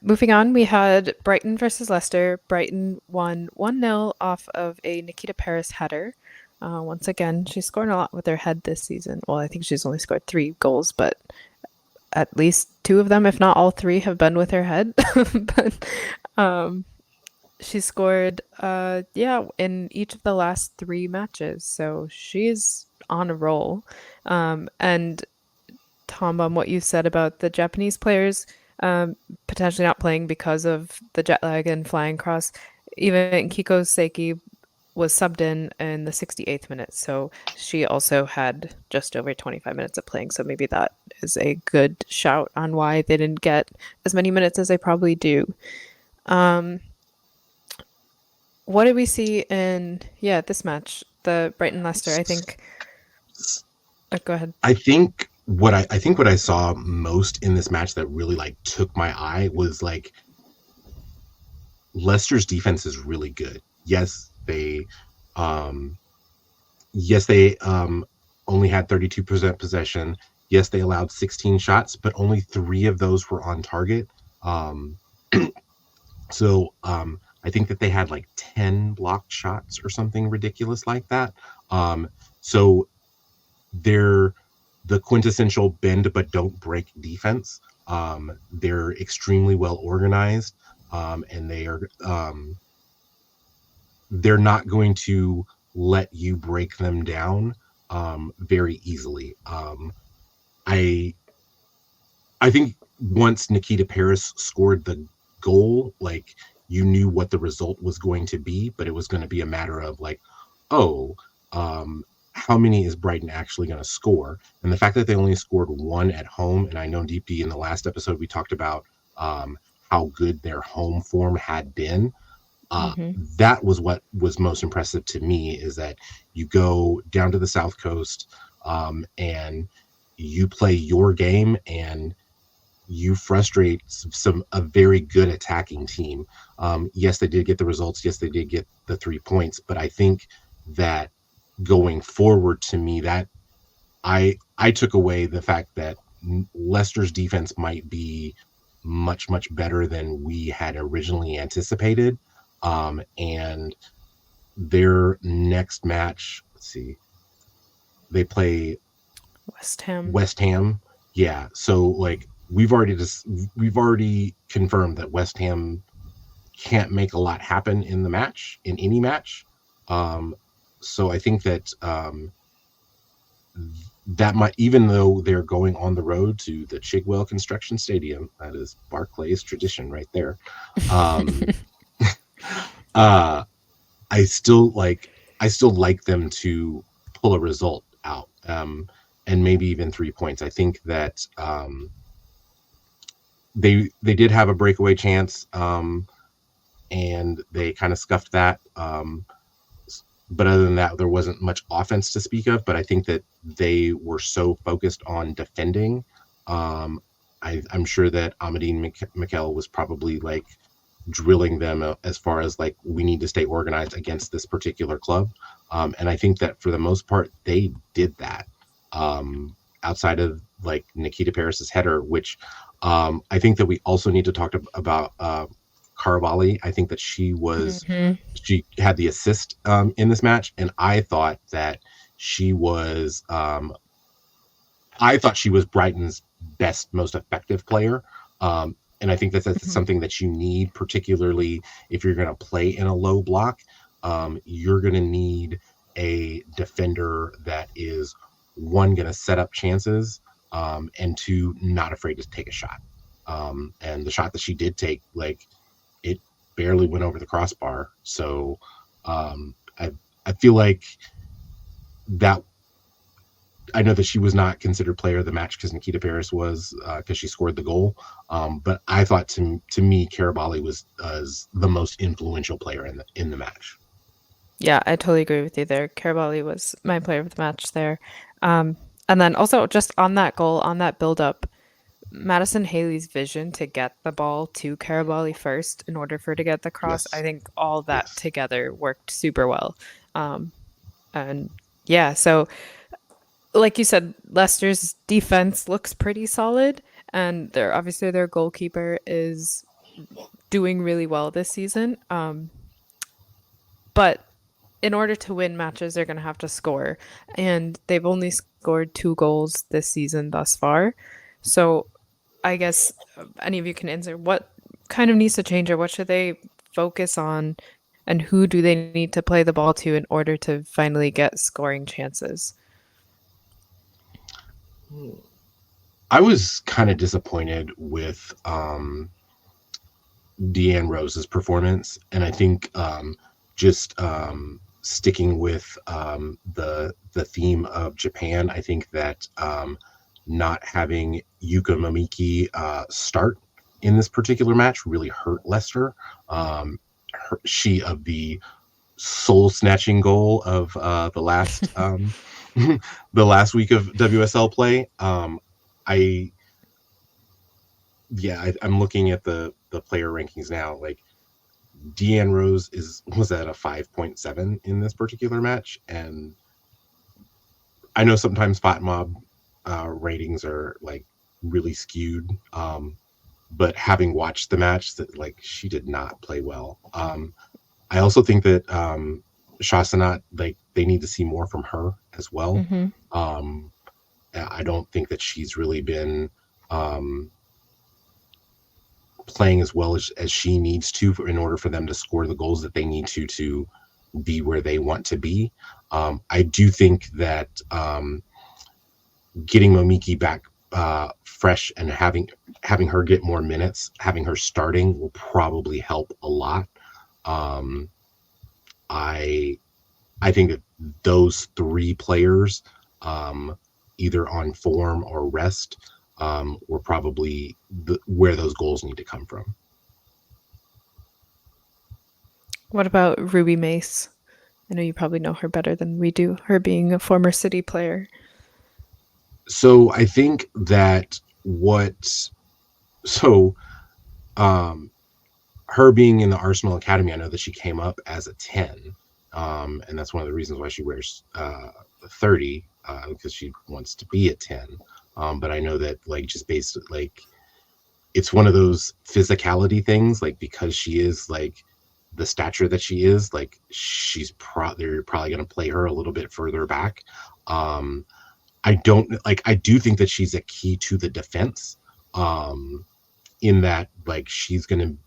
Moving on, we had Brighton versus Leicester. Brighton won 1-0 off of a Nikita Paris header. Once again, she's scoring a lot with her head this season. Well, I think she's only scored 3 goals, but at least 2 of them, if not all 3, have been with her head. But she scored, in each of the last 3 matches. So she's on a roll. And Thom, on what you said about the Japanese players potentially not playing because of the jet lag and flying across, even Kiko Seiki was subbed in the 68th minute, so she also had just over 25 minutes of playing, so maybe that is a good shout on why they didn't get as many minutes as they probably do. What did we see in this match, the Brighton Leicester? I think go ahead. I think what I saw most in this match that really took my eye was Leicester's defense is really good. Yes, they only had 32% possession. Yes, they allowed 16 shots, but only 3 of those were on target. So I think that they had 10 blocked shots or something ridiculous like that. So they're the quintessential bend but don't break defense. They're extremely well organized, and they're not going to let you break them down very easily. I think once Nikita Paris scored the goal, you knew what the result was going to be, but it was going to be a matter of how many is Brighton actually going to score? And the fact that they only scored 1 at home, and I know Deepti in the last episode we talked about how good their home form had been. That was what was most impressive to me, is that you go down to the South Coast and you play your game and you frustrate a very good attacking team. Yes, they did get the results. Yes, they did get the 3 points. But I think that going forward, to me, that I took away the fact that Leicester's defense might be much, much better than we had originally anticipated. And their next match, let's see, they play West Ham. Yeah. So we've already confirmed that West Ham can't make a lot happen in any match. So I think that that might, even though they're going on the road to the Chigwell Construction Stadium, that is Barclays tradition right there. I still like them to pull a result out, and maybe even 3 points. I think that they did have a breakaway chance, and they kind of scuffed that. But other than that, there wasn't much offense to speak of. But I think that they were so focused on defending I'm sure that Ahmadine Mikel was probably like drilling them as far as like, we need to stay organized against this particular club. And I think that for the most part, they did that. Outside of like Nikita Paris's header, which I think that we also need to talk about Caravali. I think that she had the assist in this match, and I thought that she was Brighton's best, most effective player. And I think that's something that you need, particularly if you're going to play in a low block. You're going to need a defender that is, one, going to set up chances, and two, not afraid to take a shot. And the shot that she did take, like, it barely went over the crossbar. So I feel like that. I know that she was not considered player of the match because Nikita Paris was, because she scored the goal. But I thought to me, Karabali was the most influential player in the match. Yeah, I totally agree with you there. Carabali was my player of the match there. And then also just on that goal, on that build up, Madison Haley's vision to get the ball to Carabali first in order for her to get the cross, I Yes. think all that Yes. together worked super well. And yeah, so like you said, Leicester's defense looks pretty solid, and obviously their goalkeeper is doing really well this season. But in order to win matches, they're going to have to score, and they've only scored 2 goals this season thus far. So I guess any of you can answer what kind of needs to change, or what should they focus on, and who do they need to play the ball to in order to finally get scoring chances? I was kind of disappointed with Deanne Rose's performance, and I think just sticking with the theme of Japan, I think that not having Yuka Momiki start in this particular match really hurt Leicester. She of the soul snatching goal of the last the last week of WSL play. I I'm looking at the player rankings now. Like, Deanne Rose was at a 5.7 in this particular match, and I know sometimes Spot Mob ratings are like really skewed, but having watched the match, that like she did not play well. I also think that Shasanat, like, they need to see more from her as well. I don't think that she's really been playing as well as she needs to in order for them to score the goals that they need to be where they want to be. I do think that getting Momiki back fresh and having her get more minutes, having her starting, will probably help a lot. I think that those three players, either on form or rest, were probably where those goals need to come from. What about Ruby Mace? I know you probably know her better than we do, her being a former City player. So I think that her being in the Arsenal Academy, I know that she came up as a 10, and that's one of the reasons why she wears 30, because she wants to be a 10. But I know that, like, just based, like, it's one of those physicality things, like, because she is like the stature that she is, like, they're probably going to play her a little bit further back. I do think that she's a key to the defense, in that, like, she's going to,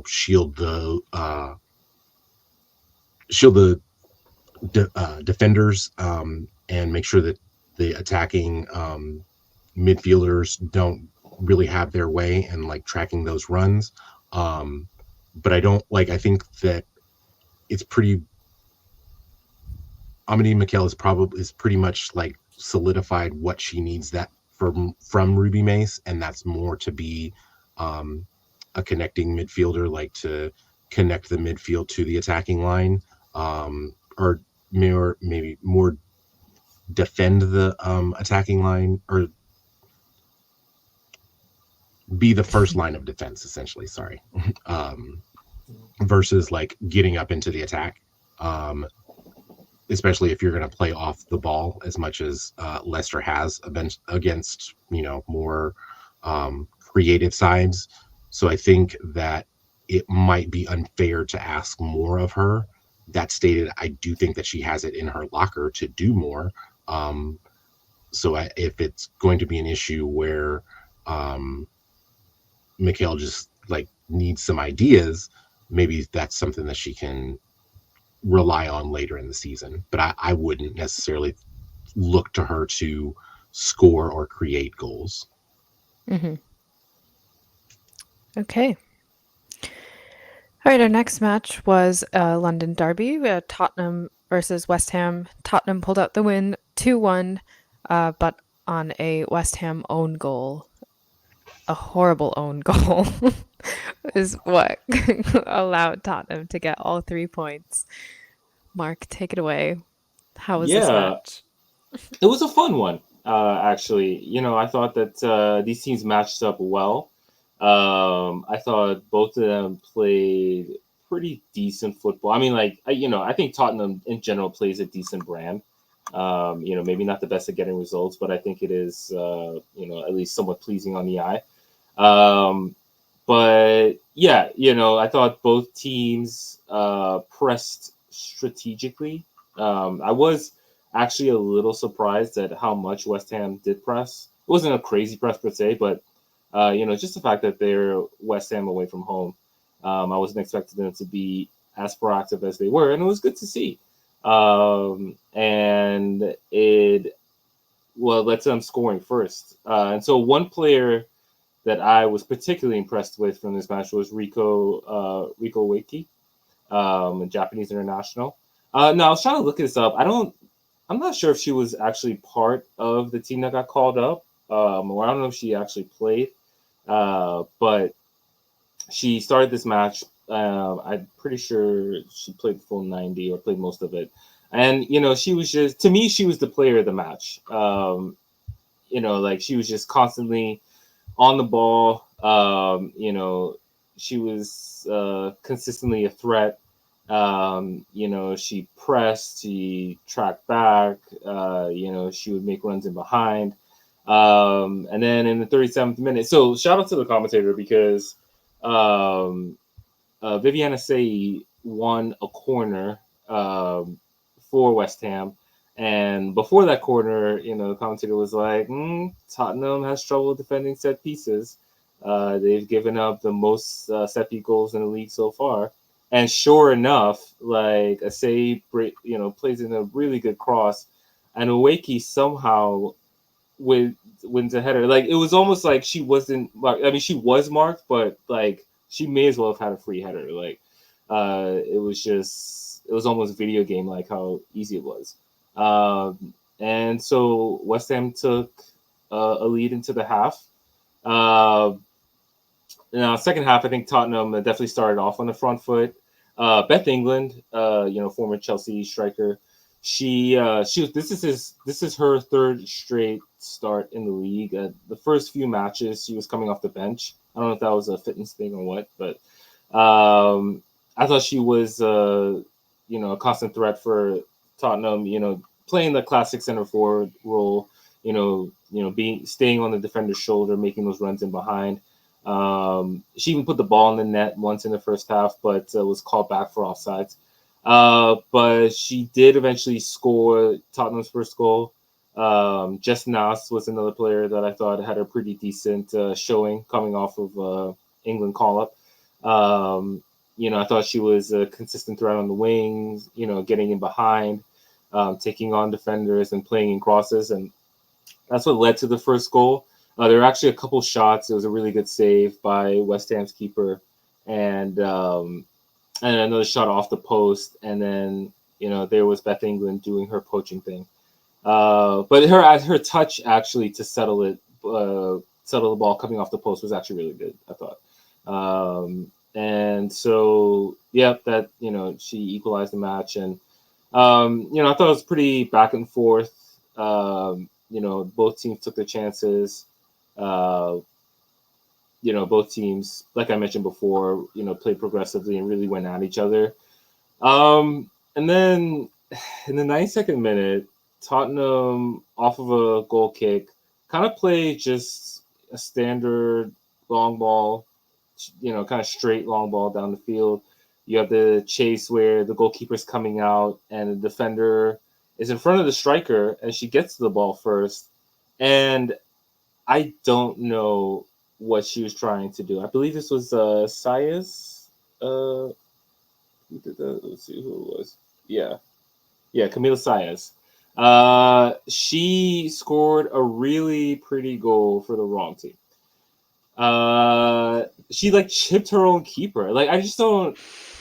shield the defenders, and make sure that the attacking midfielders don't really have their way, and like tracking those runs. But I think that it's pretty. Amity Mikel is pretty much like solidified what she needs that from Ruby Mace, and that's more to be a connecting midfielder, like to connect the midfield to the attacking line, or maybe more defend the attacking line, or be the first line of defense, essentially. Sorry. Versus like getting up into the attack. Especially if you're going to play off the ball as much as Leicester has against, more creative sides. So I think that it might be unfair to ask more of her. That stated, I do think that she has it in her locker to do more. If it's going to be an issue where Mikhail just like needs some ideas, maybe that's something that she can rely on later in the season. But I wouldn't necessarily look to her to score or create goals. Mm-hmm. Okay. All right, our next match was a London derby. We had Tottenham versus West Ham. Tottenham pulled out the win 2-1, but on a West Ham own goal. A horrible own goal is what allowed Tottenham to get all 3 points. Mark, take it away. How was this Yeah, match? it was a fun one, actually. I thought that these teams matched up well. I thought both of them played pretty decent football. I mean, I think Tottenham in general plays a decent brand. Maybe not the best at getting results, but I think it is, at least somewhat pleasing on the eye. But yeah, I thought both teams pressed strategically. I was actually a little surprised at how much West Ham did press. It wasn't a crazy press per se, but just the fact that they're West Ham away from home, I wasn't expecting them to be as proactive as they were, and it was good to see. And it led to them scoring first. And so one player that I was particularly impressed with from this match was Rico Waiki, a Japanese international. No, I was trying to look this up. I'm not sure if she was actually part of the team that got called up, or I don't know if she actually played. But she started this match. I'm pretty sure she played the full 90 or played most of it. And, she was to me, she was the player of the match. She was just constantly on the ball. She was consistently a threat. She pressed, she tracked back, she would make runs in behind. And then in the 37th minute, so shout out to the commentator because Viviana Sei won a corner for West Ham. And before that corner, the commentator was like, Tottenham has trouble defending set pieces. They've given up the most set piece goals in the league so far. And sure enough, like Asai, plays in a really good cross, and Oweki somehow wins a header. Like it was almost like she wasn't marked. I mean, she was marked, but like she may as well have had a free header. Like it was almost video game like how easy it was. And so West Ham took a lead into the half. Now, second half, I think Tottenham definitely started off on the front foot. Beth England, former Chelsea striker, this is her third straight start in the league. The first few matches, she was coming off the bench. I don't know if that was a fitness thing or what, but I thought she was a constant threat for Tottenham. Playing the classic center forward role. Staying on the defender's shoulder, making those runs in behind. She even put the ball in the net once in the first half, but was called back for offsides. But she did eventually score Tottenham's first goal. Jess Nas was another player that I thought had a pretty decent showing coming off of England call-up. I thought she was a consistent threat on the wings, getting in behind, taking on defenders and playing in crosses. And that's what led to the first goal. There were actually a couple shots. It was a really good save by West Ham's keeper, and another shot off the post. And then there was Beth England doing her poaching thing. But her touch actually to settle the ball coming off the post was actually really good, I thought. And so that she equalized the match, and I thought it was pretty back and forth. Both teams took their chances. both teams, like I mentioned before, played progressively and really went at each other. And then in the 92nd minute, Tottenham, off of a goal kick, kind of played just a standard long ball, kind of straight long ball down the field. You have the chase where the goalkeeper's coming out and the defender is in front of the striker, and she gets to the ball first. And I don't know what she was trying to do. I believe this was Sayas. Who did that? Let's see who it was. Yeah, Camila Sayas. She scored a really pretty goal for the wrong team. She like chipped her own keeper. Like I just don't.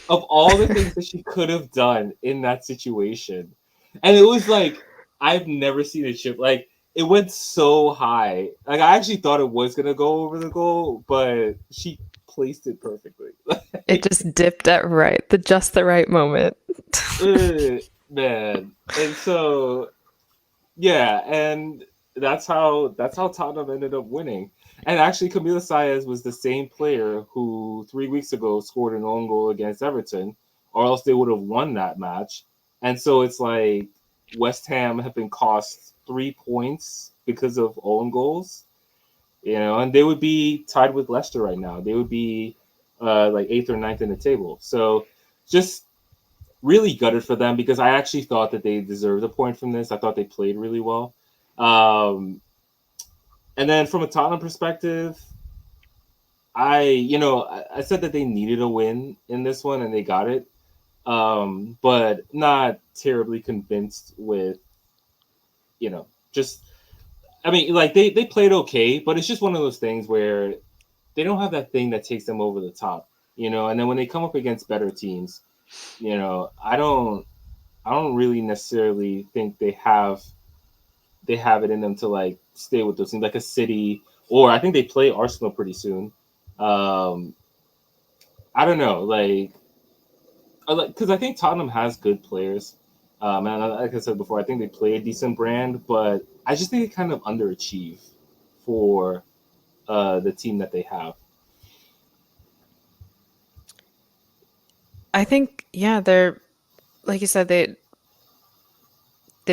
Of all the things that she could have done in that situation, and it was like I've never seen a chip like it went so high. Like I actually thought it was gonna go over the goal, but she placed it perfectly. It just dipped at just the right moment. Man, and so yeah, and that's how Tottenham ended up winning. And actually, Camila Sayas was the same player who 3 weeks ago scored an own goal against Everton, or else they would have won that match. And so it's like West Ham have been cost 3 points because of own goals, and they would be tied with Leicester right now. They would be like 8th or 9th in the table. So just really gutted for them because I actually thought that they deserved a point from this. I thought they played really well. And then from a Tottenham perspective, I said that they needed a win in this one and they got it. But not terribly convinced with, just, I mean, like they played okay, but it's just one of those things where they don't have that thing that takes them over the top, and then when they come up against better teams, I don't really necessarily think they have it in them to like stay with those teams like a City, or I think they play Arsenal pretty soon. I don't know, like because I think Tottenham has good players. And like I said before, I think they play a decent brand, but I just think they kind of underachieve for the team that they have. I think, yeah, they're like you said, they've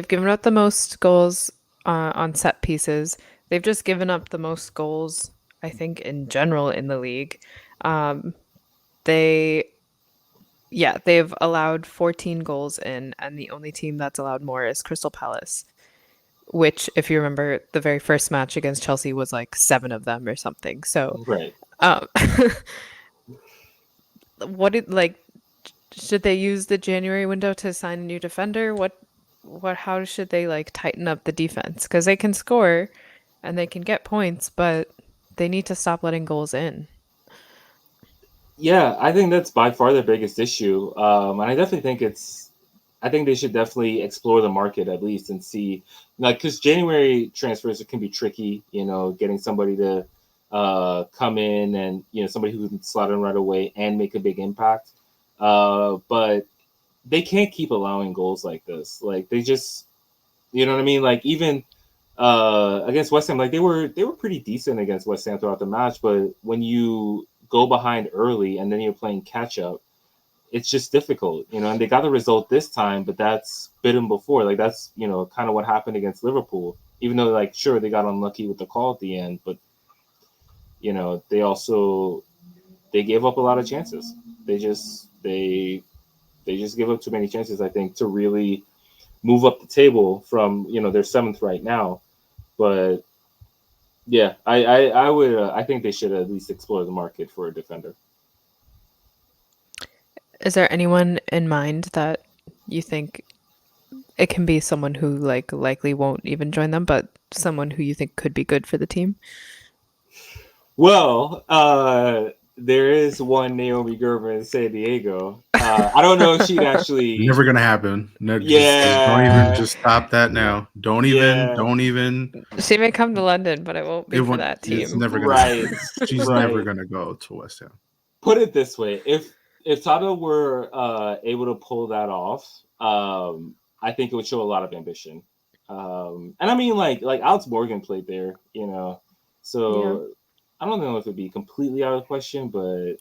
given up the most goals on set pieces. They've just given up the most goals, I think, in general in the league. Um, they, yeah, they've allowed 14 goals in, and the only team that's allowed more is Crystal Palace, which, if you remember, the very first match against Chelsea was like 7 of them or something. So, Right. um, like, should they use the January window to sign a new defender? How should they like tighten up the defense? Because they can score and they can get points, but they need to stop letting goals in. Yeah, I think that's by far their biggest issue. And I definitely think I think they should definitely explore the market at least and see, like, because January transfers can be tricky, getting somebody to come in and, somebody who can slot in right away and make a big impact. But they can't keep allowing goals like this. Like, they just, you know what I mean? Like, even against West Ham, like they were pretty decent against West Ham throughout the match, but when you go behind early and then you're playing catch up, it's just difficult, and they got the result this time, but that's bit them before. Like that's, kind of what happened against Liverpool, even though like, sure, they got unlucky with the call at the end, but they gave up a lot of chances. They just give up too many chances, I think, to really move up the table from, they're 7th right now. But yeah, I would I think they should at least explore the market for a defender. Is there anyone in mind that you think it can be someone who like likely won't even join them, but someone who you think could be good for the team? Well, there is one Naomi Gerber in San Diego. I don't know if she'd actually. Never gonna happen. No, just don't even. Yeah, Just stop that now. Don't even. yeah, Don't even. She may come to London, but it won't be It for won't. that It's team. never gonna right, happen. She's never right. gonna go to West Ham. Put it this way: if Tata were able to pull that off, I think it would show a lot of ambition. And I mean, like Alex Morgan played there, Yeah. so I don't know if it'd be completely out of the question, but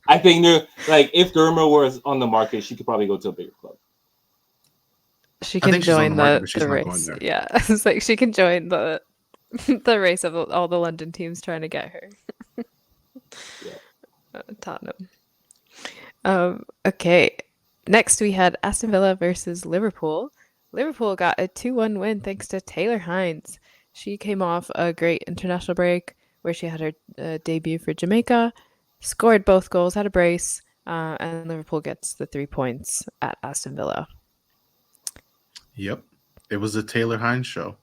I think they're like if Germa was on the market, she could probably go to a bigger club. She I can think she's on the join market, but the she's not going race. there. Yeah, it's like she can join the the race of all the London teams trying to get her. Yeah. Tottenham. Okay. Next, we had Aston Villa versus Liverpool. Liverpool got a 2-1 win thanks to Taylor Hines. She came off a great international break where she had her debut for Jamaica, scored both goals, had a brace, and Liverpool gets the 3 points at Aston Villa. Yep. It was a Taylor Hines show.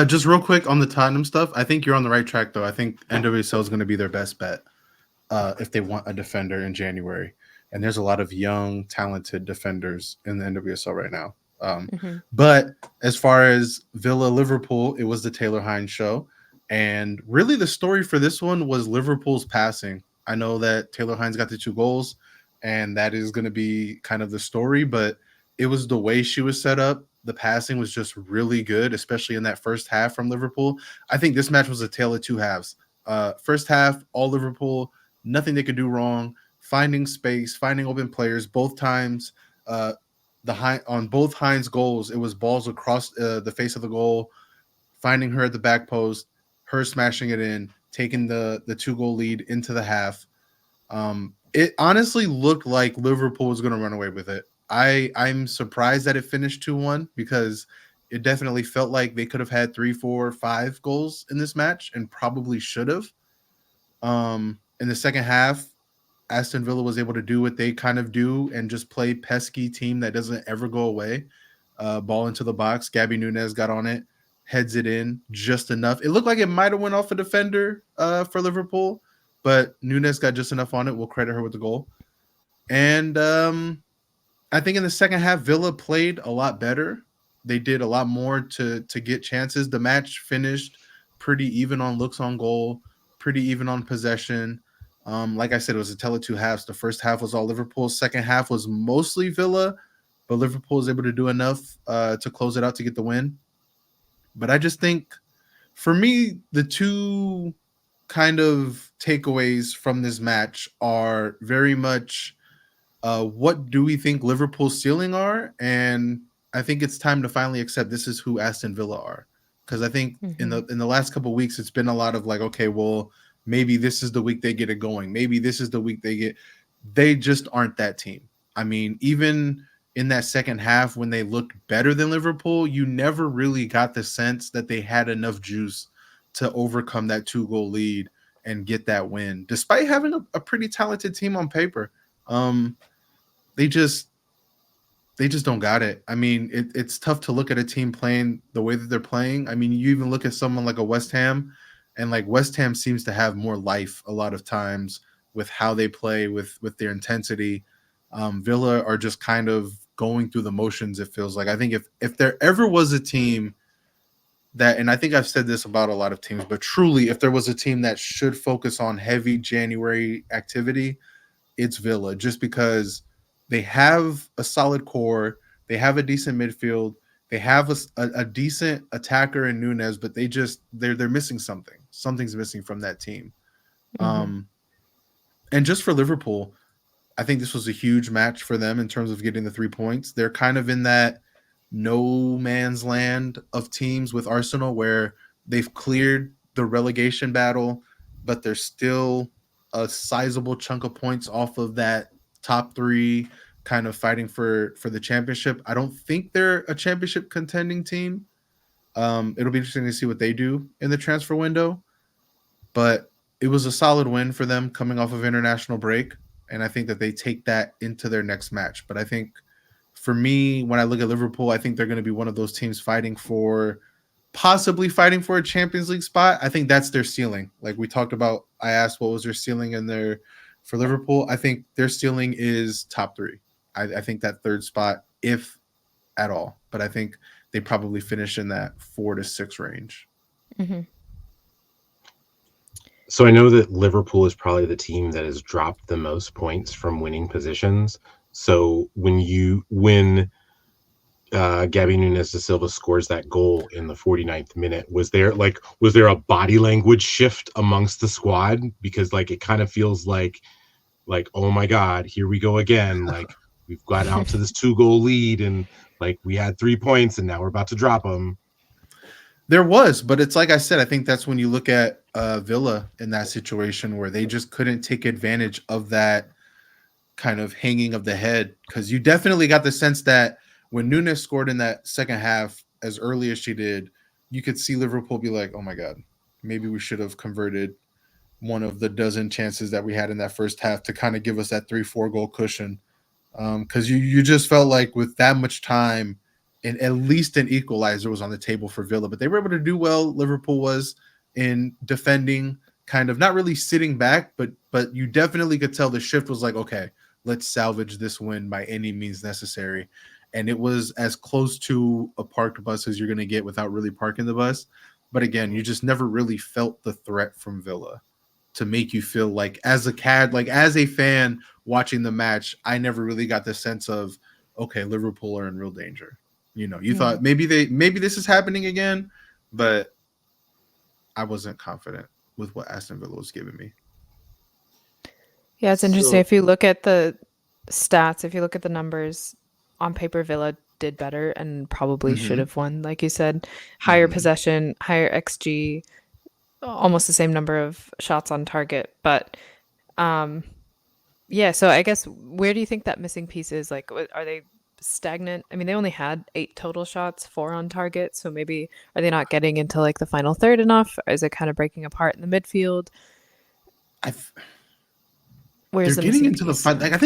Just real quick on the Tottenham stuff, I think you're on the right track, though. I think NWSL is going to be their best bet if they want a defender in January. And there's a lot of young, talented defenders in the NWSL right now. Mm-hmm. But as far as Villa Liverpool, it was the Taylor Hines show. And really, the story for this one was Liverpool's passing. I know that Taylor Hines got the 2 goals, and that is going to be kind of the story, but it was the way she was set up. The passing was just really good, especially in that first half from Liverpool. I think this match was a tale of two halves. First half, all Liverpool, nothing they could do wrong, finding space, finding open players both times. On both Hines goals, it was balls across the face of the goal, finding her at the back post, her smashing it in, taking the 2 goal lead into the half. It honestly looked like Liverpool was going to run away with it. I'm surprised that it finished 2-1 because it definitely felt like they could have had 3, 4, 5 goals in this match and probably should have. In the second half, Aston Villa was able to do what they kind of do and just play pesky team that doesn't ever go away. Ball into the box. Gabby Nunez got on it, heads it in just enough. It looked like it might have went off a defender for Liverpool, but Nunez got just enough on it. We'll credit her with the goal. And I think in the second half, Villa played a lot better. They did a lot more to get chances. The match finished pretty even on looks on goal, pretty even on possession. Like I said, it was a tale of two halves. The first half was all Liverpool. Second half was mostly Villa, but Liverpool was able to do enough to close it out to get the win. But I just think, for me, the two kind of takeaways from this match are very much what do we think Liverpool's ceiling are, and I think it's time to finally accept this is who Aston Villa are, because I think Mm-hmm. in the last couple of weeks it's been a lot of like, okay, well, maybe this is the week they get it going, maybe this is the week they just aren't that team. I mean, even in that second half when they looked better than Liverpool, you never really got the sense that they had enough juice to overcome that 2 goal lead and get that win, despite having a pretty talented team on paper. Um, they just don't got it. I mean, it's tough to look at a team playing the way that they're playing. I mean, you even look at someone like a West Ham, and like West Ham seems to have more life a lot of times with how they play, with their intensity. Villa are just kind of going through the motions. It feels like. I think if there ever was a team that, and I think I've said this about a lot of teams, but truly, if there was a team that should focus on heavy January activity, it's Villa, just because they have a solid core, they have a decent midfield, they have a decent attacker in Nunez, but they're missing something. Something's missing from that team. Mm-hmm. And just for Liverpool, I think this was a huge match for them in terms of getting the 3 points. They're kind of in that no man's land of teams with Arsenal where they've cleared the relegation battle, but they're still a sizable chunk of points off of that top three, kind of fighting for the championship. I don't think they're a championship contending team. It'll be interesting to see what they do in the transfer window, but it was a solid win for them coming off of international break, and I think that they take that into their next match. But I think for me, when I look at Liverpool, I think they're going to be one of those teams possibly fighting for a Champions League spot. I think that's their ceiling. Like we talked about, I asked what was their ceiling in there for Liverpool. I think their ceiling is top three. I think that third spot, if at all, but I think they probably finish in that 4 to 6 range. Mm-hmm. So I know that Liverpool is probably the team that has dropped the most points from winning positions. So when Gabby Nunes da Silva scores that goal in the 49th minute, was there a body language shift amongst the squad? Because like it kind of feels like, oh my God, here we go again. Like we've got out to this 2-goal lead, and like we had 3 points, and now we're about to drop them. There was, but it's like I said, I think that's when you look at Villa in that situation where they just couldn't take advantage of that kind of hanging of the head, because you definitely got the sense that when Nunes scored in that second half as early as she did, you could see Liverpool be like, oh my God, maybe we should have converted one of the dozen chances that we had in that first half to kind of give us that 3-4 goal cushion. Because you just felt like with that much time, and at least an equalizer was on the table for Villa, but they were able to do well. Liverpool was in defending, kind of not really sitting back, but you definitely could tell the shift was like, okay, let's salvage this win by any means necessary. And it was as close to a parked bus as you're going to get without really parking the bus. But again, you just never really felt the threat from Villa to make you feel like as a fan watching the match, I never really got the sense of, okay, Liverpool are in real danger. You thought maybe this is happening again, but I wasn't confident with what Aston Villa was giving me. Yeah, it's interesting. So If you look at the stats, if you look at the numbers, on paper, Villa did better and probably should have won. Like you said, higher possession, higher XG, almost the same number of shots on target. But yeah, so I guess where do you think that missing piece is? Like, are they stagnant? I mean, they only had 8 total shots, 4 on target. So maybe are they not getting into like the final third enough? Or is it kind of breaking apart in the midfield? Where's They're the getting missing into the piece? fight. Like, I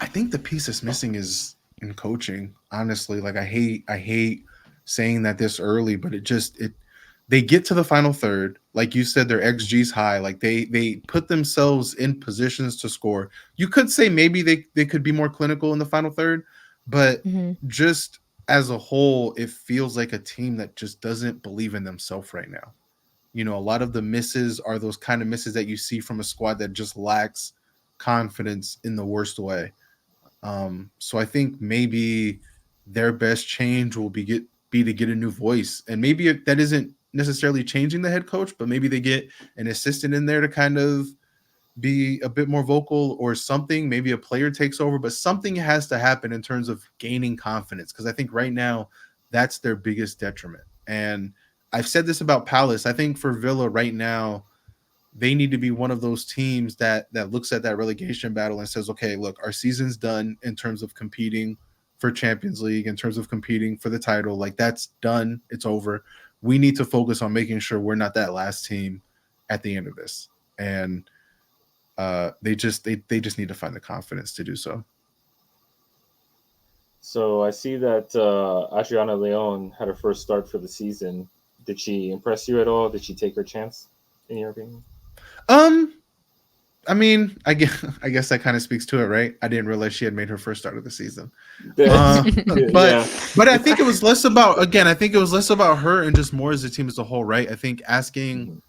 think the piece that's missing is in coaching. Honestly, like I hate saying that this early, but they get to the final third. Like you said, their XG's high. Like they put themselves in positions to score. You could say maybe they could be more clinical in the final third, but Hmm. just as a whole, it feels like a team that just doesn't believe in themselves right now. A lot of the misses are those kind of misses that you see from a squad that just lacks confidence in the worst way. So I think maybe their best change will be to get a new voice, and maybe that isn't necessarily changing the head coach, but maybe they get an assistant in there to kind of be a bit more vocal or something. Maybe a player takes over, but something has to happen in terms of gaining confidence, because I think right now that's their biggest detriment. And I've said this about Palace. I think for Villa right now, they need to be one of those teams that looks at that relegation battle and says, okay, look, our season's done in terms of competing for Champions League, in terms of competing for the title. Like, that's done. It's over. We need to focus on making sure we're not that last team at the end of this. And they just need to find the confidence to do so. So I see that Adriana Leon had her first start for the season. Did she impress you at all? Did she take her chance, in your opinion? I mean, I guess that kind of speaks to it, right? I didn't realize she had made her first start of the season. Yeah. But I think it was less about, again, I think it was less about her and just more as a team as a whole, right? I think asking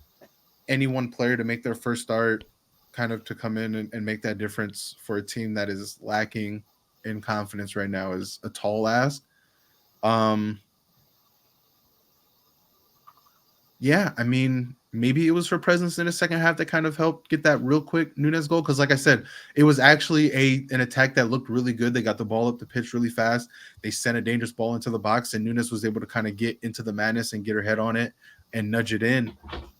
any one player to make their first start, kind of to come in and make that difference for a team that is lacking in confidence right now, is a tall ask. Yeah, I mean, maybe it was her presence in the second half that kind of helped get that real quick Nunes goal. Because, like I said, it was actually an attack that looked really good. They got the ball up the pitch really fast. They sent a dangerous ball into the box, and Nunes was able to kind of get into the madness and get her head on it and nudge it in.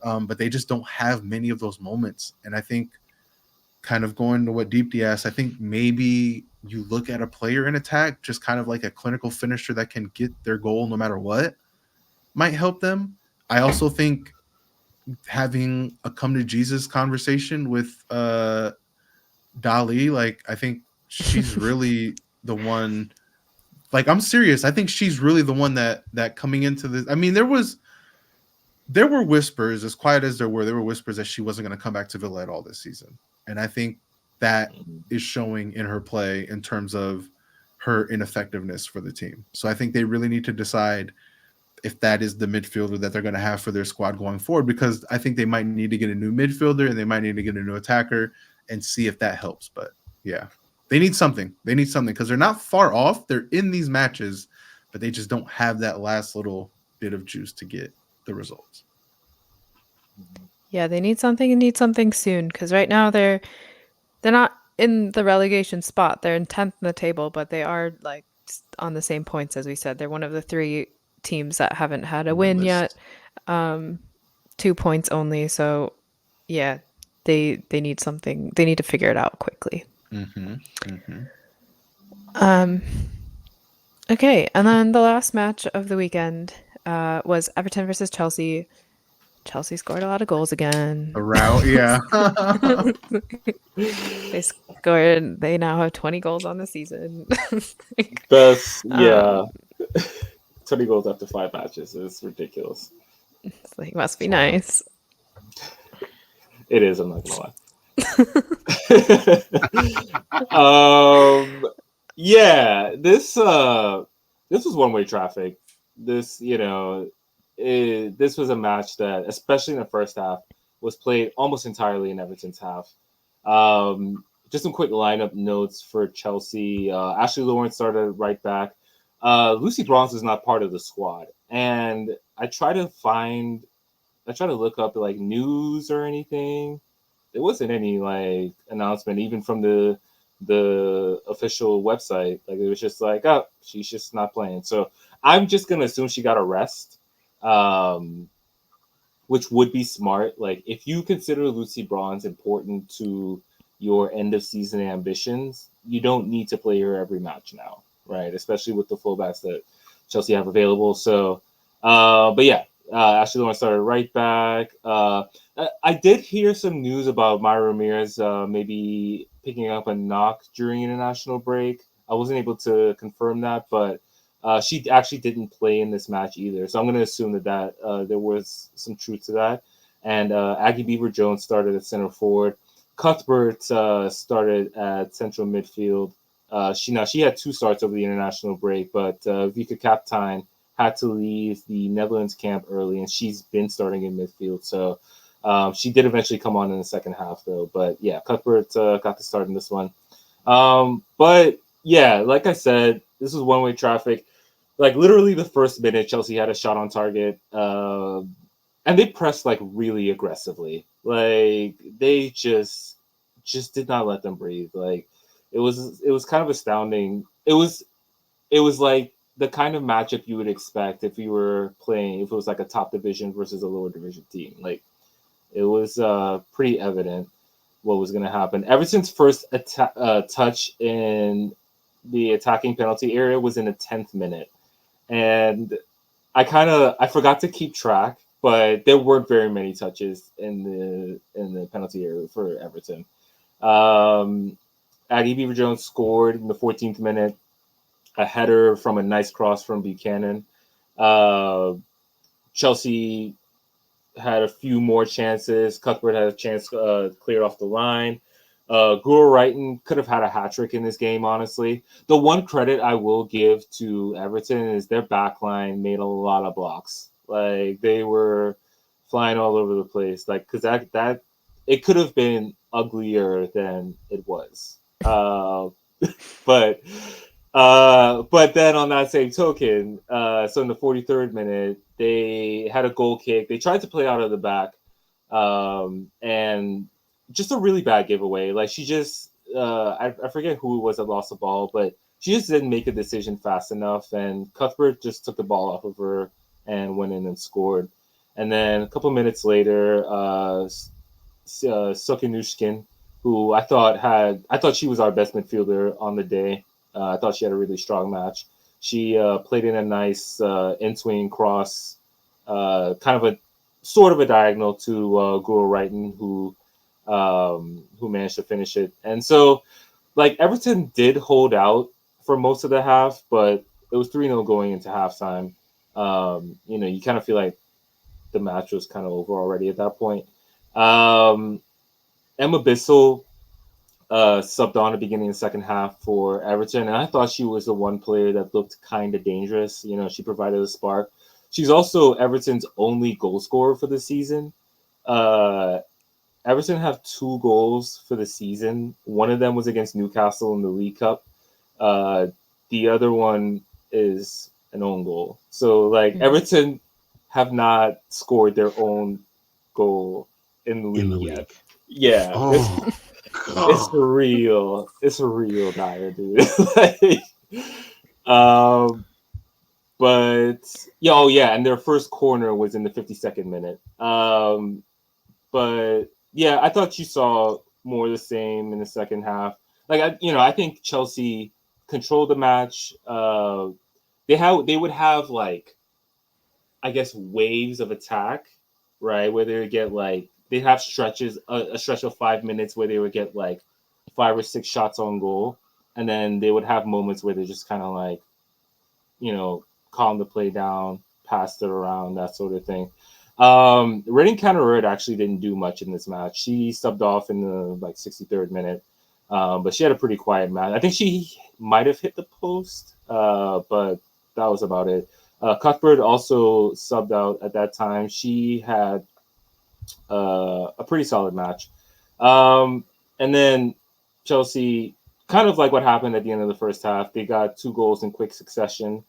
But they just don't have many of those moments. And I think, kind of going to what Deepti asked, I think maybe you look at a player in attack, just kind of like a clinical finisher that can get their goal no matter what, might help them. I also think having a come to Jesus conversation with Dali, like, I think she's really the one. Like, I'm serious. I think she's really the one that coming into this. I mean, there were whispers, as quiet as there were whispers that she wasn't going to come back to Villa at all this season. And I think that is showing in her play in terms of her ineffectiveness for the team. So I think they really need to decide if that is the midfielder that they're going to have for their squad going forward, because I think they might need to get a new midfielder and they might need to get a new attacker and see if that helps. But yeah. They need something. They need something because they're not far off. They're in these matches, but they just don't have that last little bit of juice to get the results. Yeah, they need something and need something soon because right now they're not in the relegation spot. They're in 10th in the table, but they are like on the same points as we said. They're one of the 3 teams that haven't had a On the win list. yet. 2 points only, so yeah, they need something. They need to figure it out quickly. Mm-hmm. Mm-hmm. Um, okay, and then the last match of the weekend was Everton versus Chelsea. Chelsea scored a lot of goals again. A route, yeah. They scored. They now have 20 goals on the season. Best, Um, yeah. 20 goals after 5 matches is ridiculous. it's like, must be nice. It is, I'm not gonna lie. Yeah, this was one-way traffic. This, this was a match that, especially in the first half, was played almost entirely in Everton's half. Just some quick lineup notes for Chelsea. Ashley Lawrence started right back. Lucy Bronze is not part of the squad, and I try to look up like news or anything. There wasn't any like announcement even from the official website. Like it was just like, oh, she's just not playing. So I'm just gonna assume she got a rest, which would be smart. Like if you consider Lucy Bronze important to your end of season ambitions, you don't need to play her every match now, right? Especially with the fullbacks that Chelsea have available. So, but yeah, Ashley Lawrence started right back. I did hear some news about Myra Ramirez maybe picking up a knock during international break. I wasn't able to confirm that, but she actually didn't play in this match either. So I'm going to assume that there was some truth to that. And Aggie Beaver-Jones started at center forward. Cuthbert started at central midfield. She had 2 starts over the international break, but Vika Kaptein had to leave the Netherlands camp early, and she's been starting in midfield. So she did eventually come on in the second half, though. But yeah, Cuthbert got the start in this one. But yeah, like I said, this was one-way traffic. Like literally the first minute, Chelsea had a shot on target, and they pressed like really aggressively. Like they just did not let them breathe. Like it was kind of astounding. It was like the kind of matchup you would expect if you were playing, if it was like a top division versus a lower division team. Like it was pretty evident what was going to happen. Everton's first touch in the attacking penalty area was in the 10th minute, and I forgot to keep track, but there weren't very many touches in the penalty area for Everton. Aggie Beaver-Jones scored in the 14th minute, a header from a nice cross from Buchanan. Chelsea had a few more chances. Cuthbert had a chance cleared off the line. Guru-Wrighton could have had a hat trick in this game, honestly. The one credit I will give to Everton is their back line made a lot of blocks. Like they were flying all over the place. Like because that it could have been uglier than it was. But then on that same token, so in the 43rd minute, they had a goal kick. They tried to play out of the back, and just a really bad giveaway. Like she just, I forget who it was that lost the ball, but she just didn't make a decision fast enough, and Cuthbert just took the ball off of her and went in and scored. And then a couple minutes later, Sokinushkin, who I thought she was our best midfielder on the day. I thought she had a really strong match. She played in a nice in-swing cross, kind of a sort of a diagonal to Guru-Wrighton, who managed to finish it. And so, like Everton did hold out for most of the half, but it was 3-0 going into halftime. You kind of feel like the match was kind of over already at that point. Emma Bissell subbed on at the beginning of the second half for Everton, and I thought she was the one player that looked kind of dangerous. She provided a spark. She's also Everton's only goal scorer for the season. Everton have 2 goals for the season. One of them was against Newcastle in the League Cup. The other one is an own goal. So like Everton have not scored their own goal in the league yet. league. Yeah, Oh, it's real. It's a real dire, dude. Like, um, but yeah, oh yeah, and their first corner was in the 52nd minute. But yeah, I thought you saw more of the same in the second half. Like I think Chelsea controlled the match. They would have like, I guess, waves of attack, right? Where they would get like they'd have stretches, a stretch of 5 minutes where they would get like 5 or 6 shots on goal, and then they would have moments where they just kind of like, calm the play down, passed it around, that sort of thing. Reading Canterbury actually didn't do much in this match. She subbed off in the like 63rd minute, but she had a pretty quiet match. I think she might have hit the post, but that was about it. Cuthbert also subbed out at that time. She had a pretty solid match. And then Chelsea, kind of like what happened at the end of the first half, they got 2 goals in quick succession.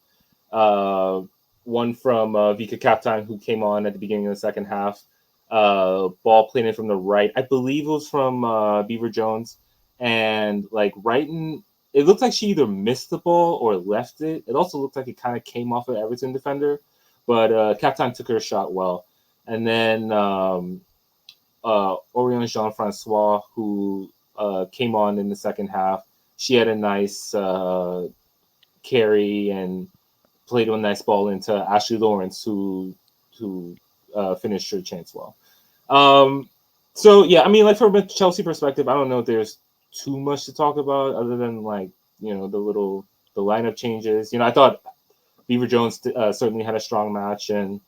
One from Vika Kaptan, who came on at the beginning of the second half. Ball played in from the right. I believe it was from Beaver Jones. And like Wrighton, it looked like she either missed the ball or left it. It also looked like it kind of came off an Everton defender. But Kaptan took her shot well. And then Orion Jean-Francois, who came on in the second half, she had a nice carry and played a nice ball into Ashley Lawrence, who finished her chance well. So yeah, I mean, like from a Chelsea perspective, I don't know if there's too much to talk about other than like the lineup changes. I thought Beaver Jones certainly had a strong match, and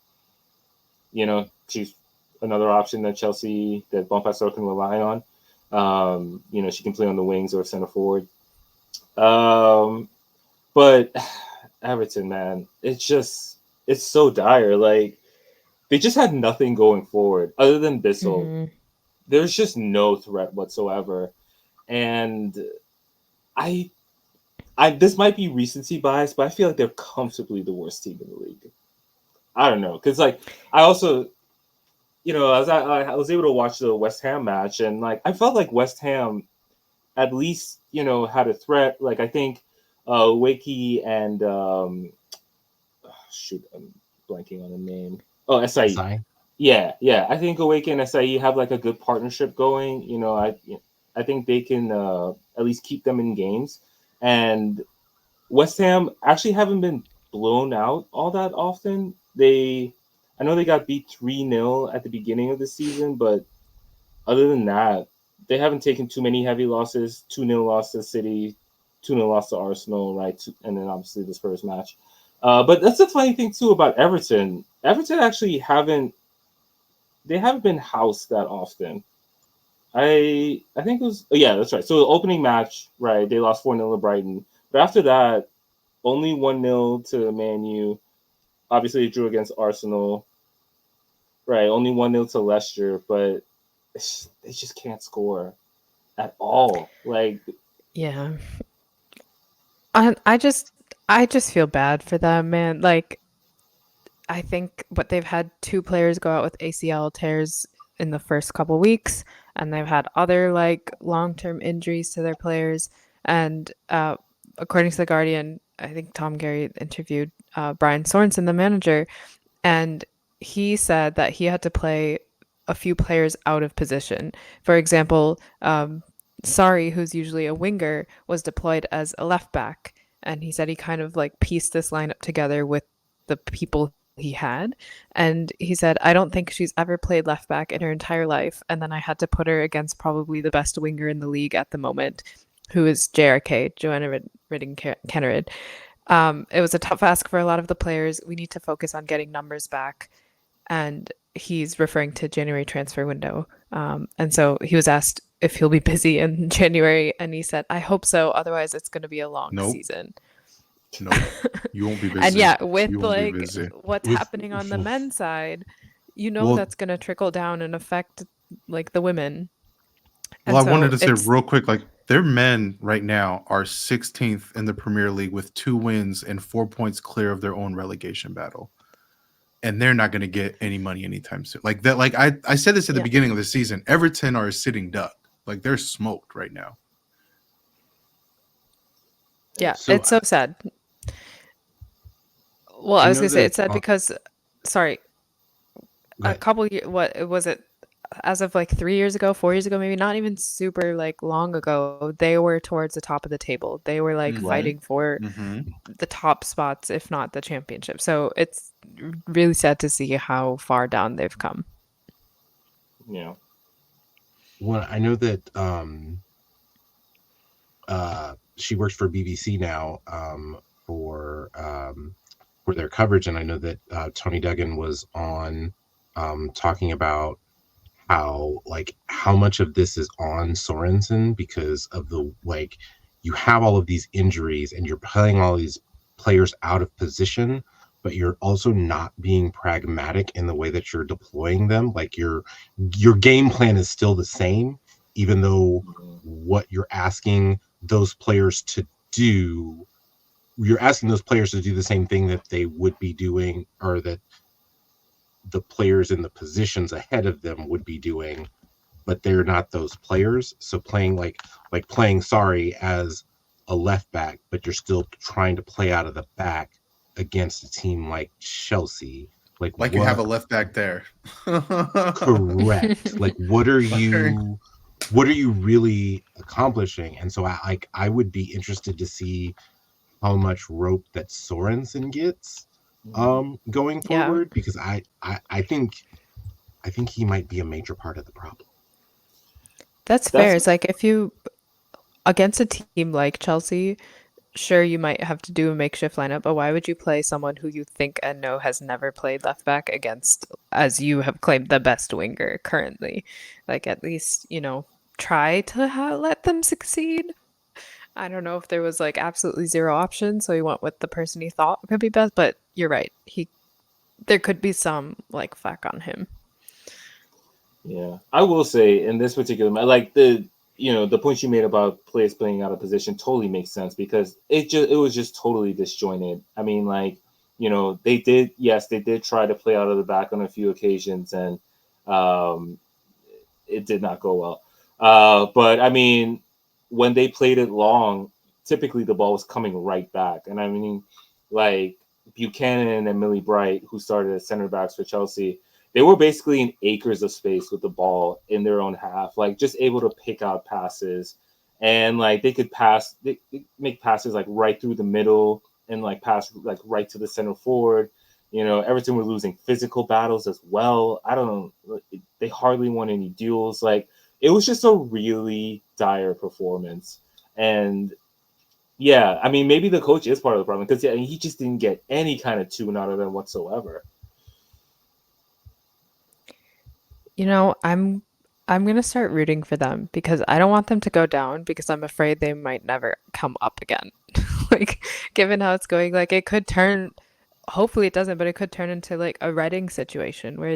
she's another option that Bonpastor can rely on. She can play on the wings or center forward. But Everton, man, it's so dire. Like, they just had nothing going forward other than Bissell. Mm-hmm. There's just no threat whatsoever. And this might be recency bias, but I feel like they're comfortably the worst team in the league. I don't know, because like I also, I was able to watch the West Ham match, and like I felt like West Ham at least had a threat. Like I think Wakey and shoot, I'm blanking on the name. Oh, Asai. Yeah. I think Awake and Asai have like a good partnership going. I think they can at least keep them in games. And West Ham actually haven't been blown out all that often. I know they got beat 3-0 at the beginning of the season, but other than that, they haven't taken too many heavy losses. 2-0 loss to City, 2-0 loss to Arsenal, right? And then obviously this first match. But that's the funny thing too about Everton. Everton actually haven't been housed that often. I think it was that's right. So the opening match, right? They lost 4-0 to Brighton, but after that, only 1-0 to Man U. Obviously, they drew against Arsenal. Right, only 1-0 to Leicester, but they just can't score at all. Like, yeah, I just feel bad for them, man. Like, I think they've had 2 players go out with ACL tears in the first couple weeks, and they've had other like long-term injuries to their players. And according to the Guardian, I think Tom Gary interviewed Brian Sorensen, the manager, and he said that he had to play a few players out of position. For example, Sari, who's usually a winger, was deployed as a left back, and he said he kind of like pieced this lineup together with the people he had. And he said, I don't think she's ever played left back in her entire life. And then I had to put her against probably the best winger in the league at the moment, who is JRK, Joanna Redding Kennerid. It was a tough ask for a lot of the players. We need to focus on getting numbers back. And he's referring to January transfer window. And so he was asked if he'll be busy in January. And he said, I hope so. Otherwise, it's going to be a long season. No, you won't be busy. And yeah, with like what's happening on the men's side, Well, that's going to trickle down and affect like the women. Well, And I wanted so to say it's real quick, like their men right now are 16th in the Premier League with 2 wins and 4 points clear of their own relegation battle. And they're not going to get any money anytime soon. Like that, like I said this at the yeah, beginning of the season. Everton are a sitting duck. Like they're smoked right now. yeah, So it's so sad. Well, I I was know gonna say that. it's sad because, sorry, Go a ahead. couple years, what was it? As of like 3 years ago, 4 years ago, maybe not even super like long ago, they were towards the top of the table. They were like Mm-hmm. Right. fighting for Mm-hmm. the top spots, if not the championship. So it's really sad to see how far down they've come. Yeah. Well, I know that she works for BBC now, for their coverage, and I know that Tony Duggan was on talking about how much of this is on Sorensen because of the like you have all of these injuries and you're playing all these players out of position, but you're also not being pragmatic in the way that you're deploying them. Like your game plan is still the same, even though Mhm. what you're asking those players to do, you're asking those players to do the same thing that they would be doing, or that the players in the positions ahead of them would be doing, but they're not those players. So playing like playing sorry as a left back, but you're still trying to play out of the back against a team like Chelsea. Like Like you have what? a left back there. Correct. Like Okay. what are you really accomplishing? And so I would be interested to see how much rope that Sorensen gets Mhm. going Yeah, forward, because I think he might be a major part of the problem. that's fair. That's It's like if you against a team like Chelsea, sure you might have to do a makeshift lineup, but why would you play someone who you think and know has never played left back against, as you have claimed, the best winger currently? Like at least, try to let them succeed. I don't know if there was like absolutely zero options, so he went with the person he thought could be best, but you're right. There could be some like flack on him. Yeah, I will say in this particular, like the point you made about players playing out of position totally makes sense because it was just totally disjointed. I mean, like they did try to play out of the back on a few occasions and um, it did not go well. But I mean, when they played it long, typically the ball was coming right back, and I mean, like Buchanan and Millie Bright, who started as center backs for Chelsea, they were basically in acres of space with the ball in their own half, like just able to pick out passes. And like they make passes like right through the middle and like pass like right to the center forward. Everton were losing physical battles as well. I don't know. They hardly won any duels. Like, it was just a really dire performance. And yeah, I mean, maybe the coach is part of the problem because he just didn't get any kind of tune out of them whatsoever. I'm gonna start rooting for them because I don't want them to go down because I'm afraid they might never come up again. Like, given how it's going, like it could turn, hopefully it doesn't, but it could turn into like a Reading situation where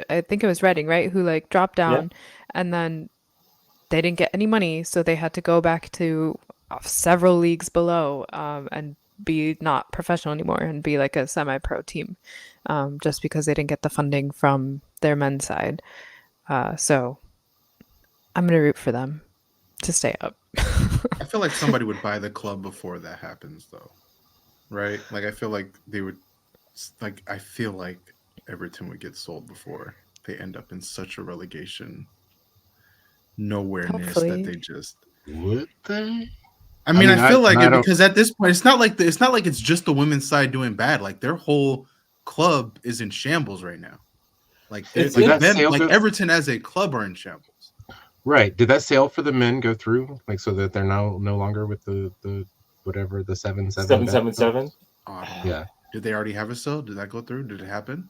I think it was Reading, right? Who like dropped Yeah. down and then they didn't get any money, so they had to go back to several leagues below and be not professional anymore and be like a semi-pro team just because they didn't get the funding from their men's side. So I'm gonna root for them to stay up. I feel like somebody would buy the club before that happens, though. Right? Like I feel like they would. Like I feel like Everton would get sold before they end up in such a relegation nowhereness that Hopefully. they just. Would they? I I mean, I mean, feel like I it don't. because at this point, it's not like it's just the women's side doing bad. Like their whole club is in shambles right now. Like they It's Did like in that them sale like go Everton as a club are in shambles. right? Did that sale for the men go through? Like, so that they're now no longer with the whatever the 7-7 bet? 777. Oh, I don't know. Yeah. Did they already have a sale? Did that go through? Did it happen?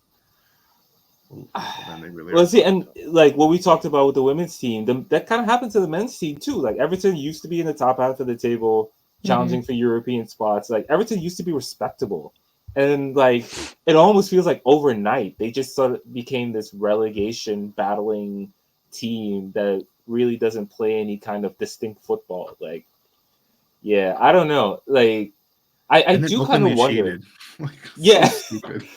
Ooh, well, then they really are Well, see, fucked and up. like what we talked about with the women's team, that kind of happened to the men's team too. Like Everton used to be in the top half of the table, Hmm. challenging for European spots. Like Everton used to be respectable, And like it almost feels like overnight they just sort of became this relegation battling team that really doesn't play any kind of distinct football. Like, yeah, I don't know. Like, I And then do kind of openly wonder. cheated. Like, so Yeah, stupid.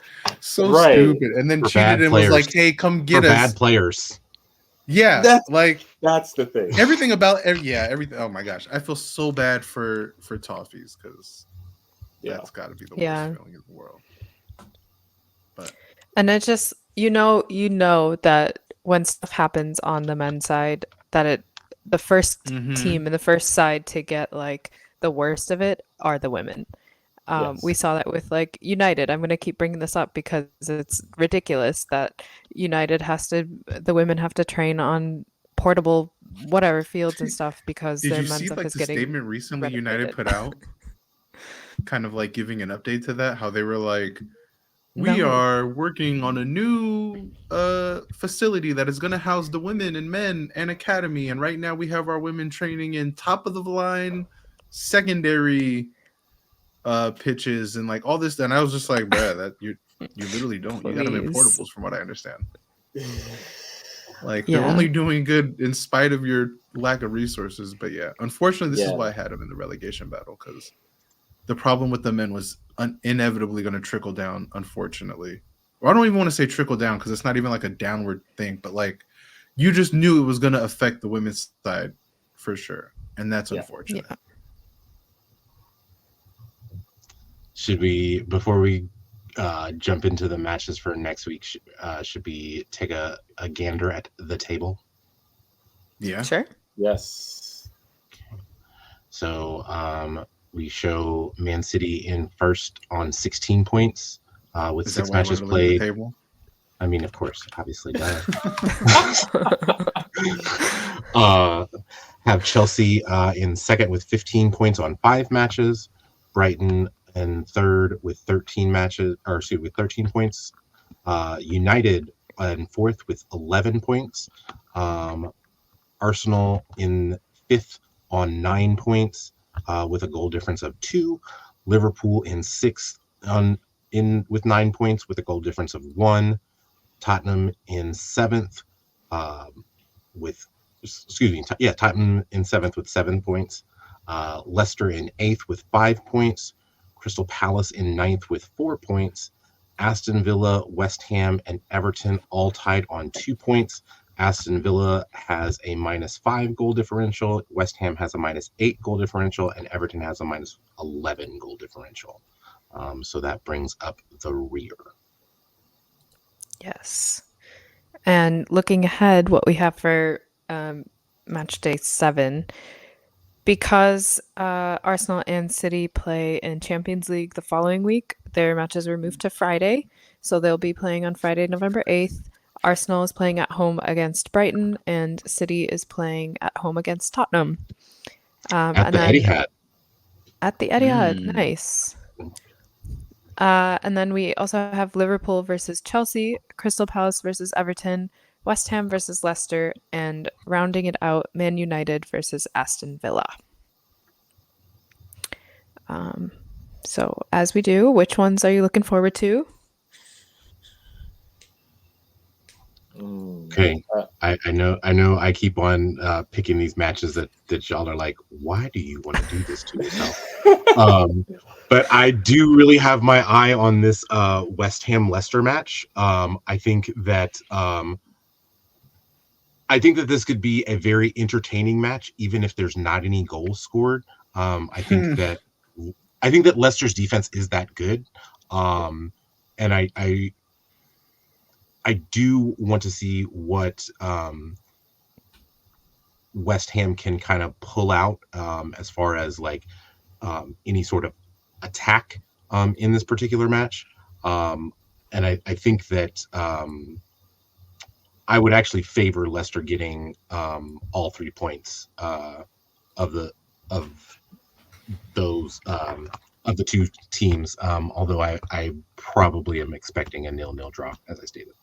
So right. stupid. And then For cheated bad and was players. like, hey, come For get bad us. players. Yeah. That's Like that's the thing. everything about everything. Oh my gosh. I feel so bad for Toffees because Yeah, that's got to be the worst Yeah. feeling in the world. But And it just, you know that when stuff happens on the men's side, that the first Mhm. team and the first side to get like the worst of it are the women. We yes, saw that with like United. I'm going to keep bringing this up because it's ridiculous that the women have to train on portable whatever fields and stuff because did their you men's see stuff like is the getting statement recently United relegated. put out, kind of like giving an update to that? How they were like, we No. are working on a new facility that is going to house the women and men and academy, and right now we have our women training in top of the line secondary pitches and like all this. And I was just like, bruh, that you literally don't. You got them in Please. portables, from what I understand. Like they're Yeah. only doing good in spite of your lack of resources. But yeah, unfortunately, this is yeah, why I had them in the relegation battle, because the problem with the men was inevitably going to trickle down. Unfortunately, or I don't even want to say trickle down because it's not even like a downward thing, but like you just knew it was going to affect the women's side for sure, and that's yeah. unfortunate. Yeah. Should we, before we jump into the matches for next week, should we take a gander at the table? Yeah. Sure. Yes. So we show Man City in first on 16 points with Is that 6 why you wanted matches to look at the played. table? I mean, of course, obviously, duh. Have Chelsea in second with 15 points on 5 matches. Brighton in third with 13 points. United in fourth with 11 points. Arsenal in fifth on 9 points with a goal difference of 2. Liverpool in sixth with 9 points with a goal difference of 1. Tottenham in seventh Tottenham in seventh with 7 points. Leicester in eighth with 5 points. Crystal Palace in ninth with 4 points. Aston Villa, West Ham, and Everton all tied on 2 points. Aston Villa has a -5 goal differential. West Ham has a -8 goal differential, and Everton has a -11 goal differential. So that brings up the rear. Yes. And looking ahead, what we have for match day 7, because Arsenal and City play in Champions League the following week, their matches were moved to Friday. So they'll be playing on Friday, November 8th. Arsenal is playing at home against Brighton, and City is playing at home against Tottenham. At And the then Etihad. at the Etihad, Mm. nice. And then we also have Liverpool versus Chelsea, Crystal Palace versus Everton, West Ham versus Leicester, and rounding it out, Man United versus Aston Villa. So as we do, which ones are you looking forward to? Okay, I know I keep on picking these matches that y'all are like, why do you want to do this to yourself? But I do really have my eye on this West Ham Leicester match. I think that this could be a very entertaining match, even if there's not any goals scored. I think that Leicester's defense is that good, and I do want to see what West Ham can kind of pull out as far as like any sort of attack in this particular match. And I think that I would actually favor Leicester getting all 3 points of the of those of the two teams. Although I probably am expecting a 0-0 draw, as I stated.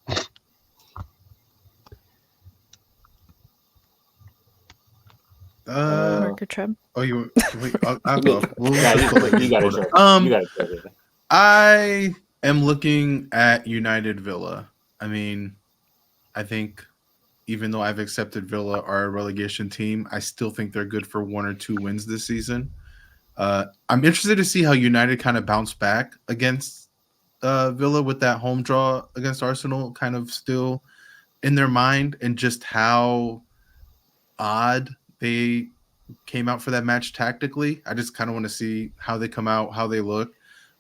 Marc or Treb? Oh, you wait. I'll go. Yeah, you got it. You got it. I am looking at United Villa. I mean, I think even though I've accepted Villa are a relegation team, I still think they're good for 1 or 2 wins this season. I'm interested to see how United kind of bounce back against Villa with that home draw against Arsenal kind of still in their mind, and just how odd they came out for that match tactically. I just kind of want to see how they come out, how they look.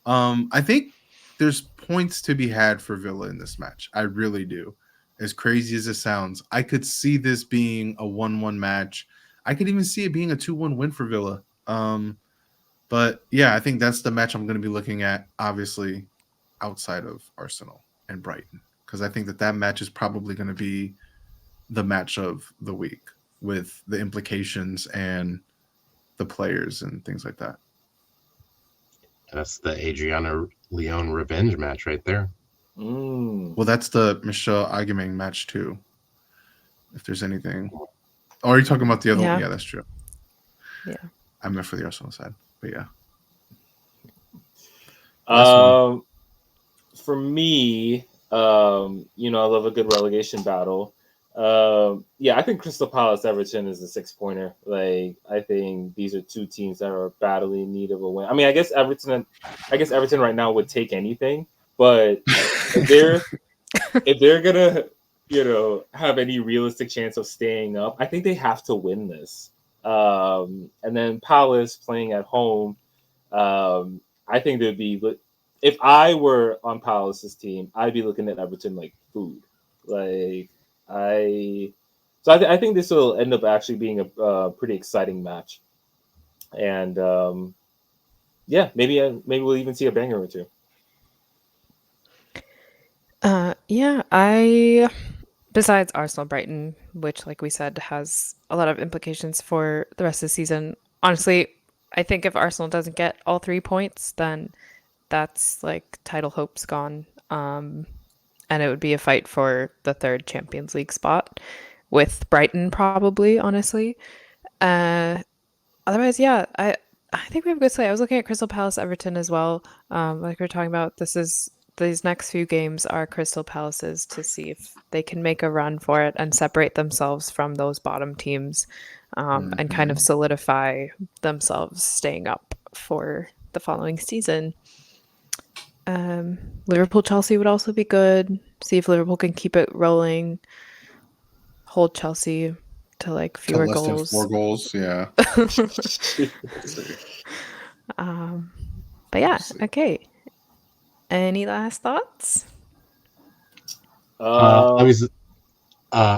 I think there's points to be had for Villa in this match. I really do. As crazy as it sounds, I could see this being a 1-1 match. I could even see it being a 2-1 win for Villa. But yeah, I think that's the match I'm going to be looking at, obviously, outside of Arsenal and Brighton, because I think that match is probably going to be the match of the week with the implications and the players and things like that. That's the Adriana Leone revenge match right there. Well, that's the Michelle Agaming match too. If there's anything. Oh, are you talking about the other one? Yeah, that's true. Yeah. I meant for the Arsenal side, but yeah. For me, you know, I love a good relegation battle. Yeah, I think Crystal Palace Everton is a 6-pointer. Like, I think these are two teams that are badly in need of a win. I mean, I guess Everton right now would take anything, but if they're gonna, you know, have any realistic chance of staying up, I think they have to win this. And then Palace playing at home, I think there'd be. If I were on Palace's team, I'd be looking at Everton like food. Like I think this will end up actually being a pretty exciting match, and yeah, maybe we'll even see a banger or two. Yeah, besides Arsenal Brighton, which, like we said, has a lot of implications for the rest of the season. Honestly, I think if Arsenal doesn't get all 3 points, then that's like title hopes gone. And it would be a fight for the 3rd Champions League spot with Brighton, probably, honestly. Otherwise, yeah, I think we have a good slate. I was looking at Crystal Palace Everton as well. Like we are talking about, these next few games are Crystal Palace's to see if they can make a run for it and separate themselves from those bottom teams, and kind of solidify themselves staying up for the following season. Liverpool Chelsea would also be good. See if Liverpool can keep it rolling. Hold Chelsea to like fewer less goals. Than 4 goals, yeah. But yeah, okay. Any last thoughts? I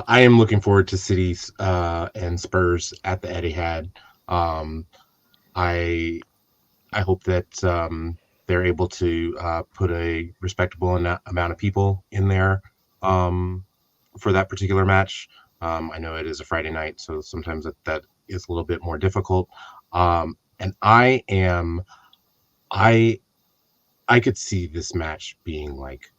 am looking forward to City's and Spurs at the Etihad. I hope that they're able to put a respectable amount of people in there for that particular match. I know it is a Friday night, so sometimes that is a little bit more difficult. And I could see this match being like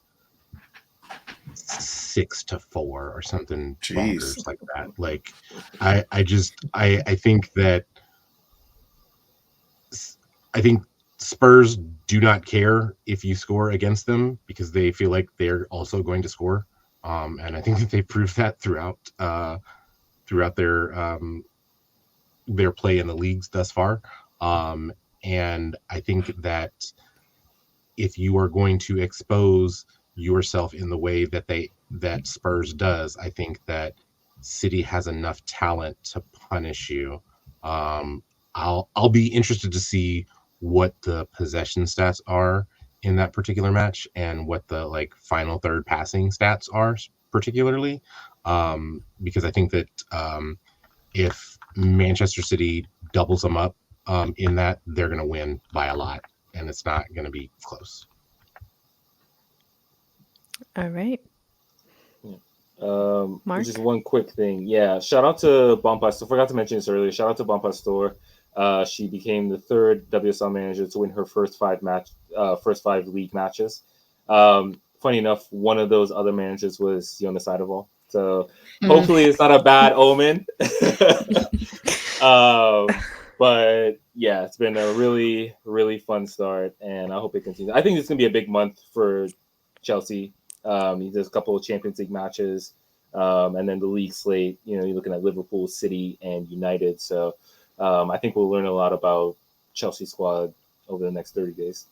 6-4 or something bonkers like that. Like, I think Spurs do not care if you score against them because they feel like they're also going to score. And I think that they proved that throughout their play in the leagues thus far. And I think that if you are going to expose yourself in the way that Spurs does, I think that City has enough talent to punish you. I'll be interested to see what the possession stats are in that particular match and what the like final third passing stats are particularly, because I think that if Manchester City doubles them up in that, they're going to win by a lot, and it's not going to be close. All right. Marc? Just one quick thing. Yeah, shout out to Bompastor. Forgot to mention this earlier. Shout out to Bompastor. She became the 3rd WSL manager to win her first 5 league matches. Funny enough, one of those other managers was Yona Sideval. So hopefully it's not a bad omen. But yeah, it's been a really, really fun start, and I hope it continues. I think it's going to be a big month for Chelsea. There's a couple of Champions League matches, and then the league slate. You're looking at Liverpool, City, and United. So I think we'll learn a lot about Chelsea squad over the next 30 days.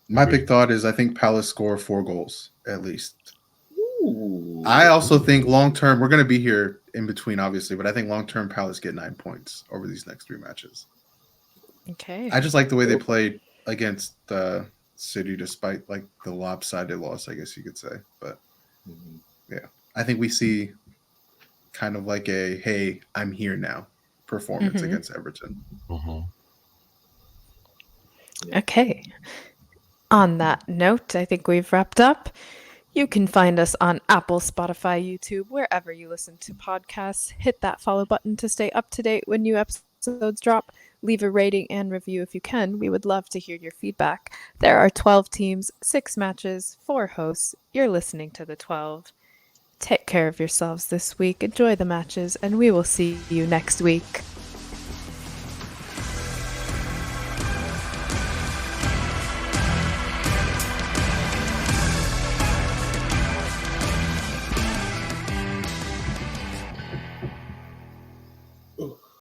My big thought is I think Palace score 4 goals at least. Ooh. I also think long term, we're going to be here in between, obviously, but I think long term Palace get 9 points over these next 3 matches. Okay. I just like the way they played against City, despite like the lopsided loss, I guess you could say. But yeah, I think we see kind of like a "Hey, I'm here now" performance against Everton. Okay. On that note, I think we've wrapped up. You can find us on Apple, Spotify, YouTube, wherever you listen to podcasts. Hit that follow button to stay up to date when new episodes drop. Leave a rating and review if you can. We would love to hear your feedback. There are 12 teams, 6 matches, 4 hosts. You're listening to the 12. Take care of yourselves this week. Enjoy the matches, and we will see you next week.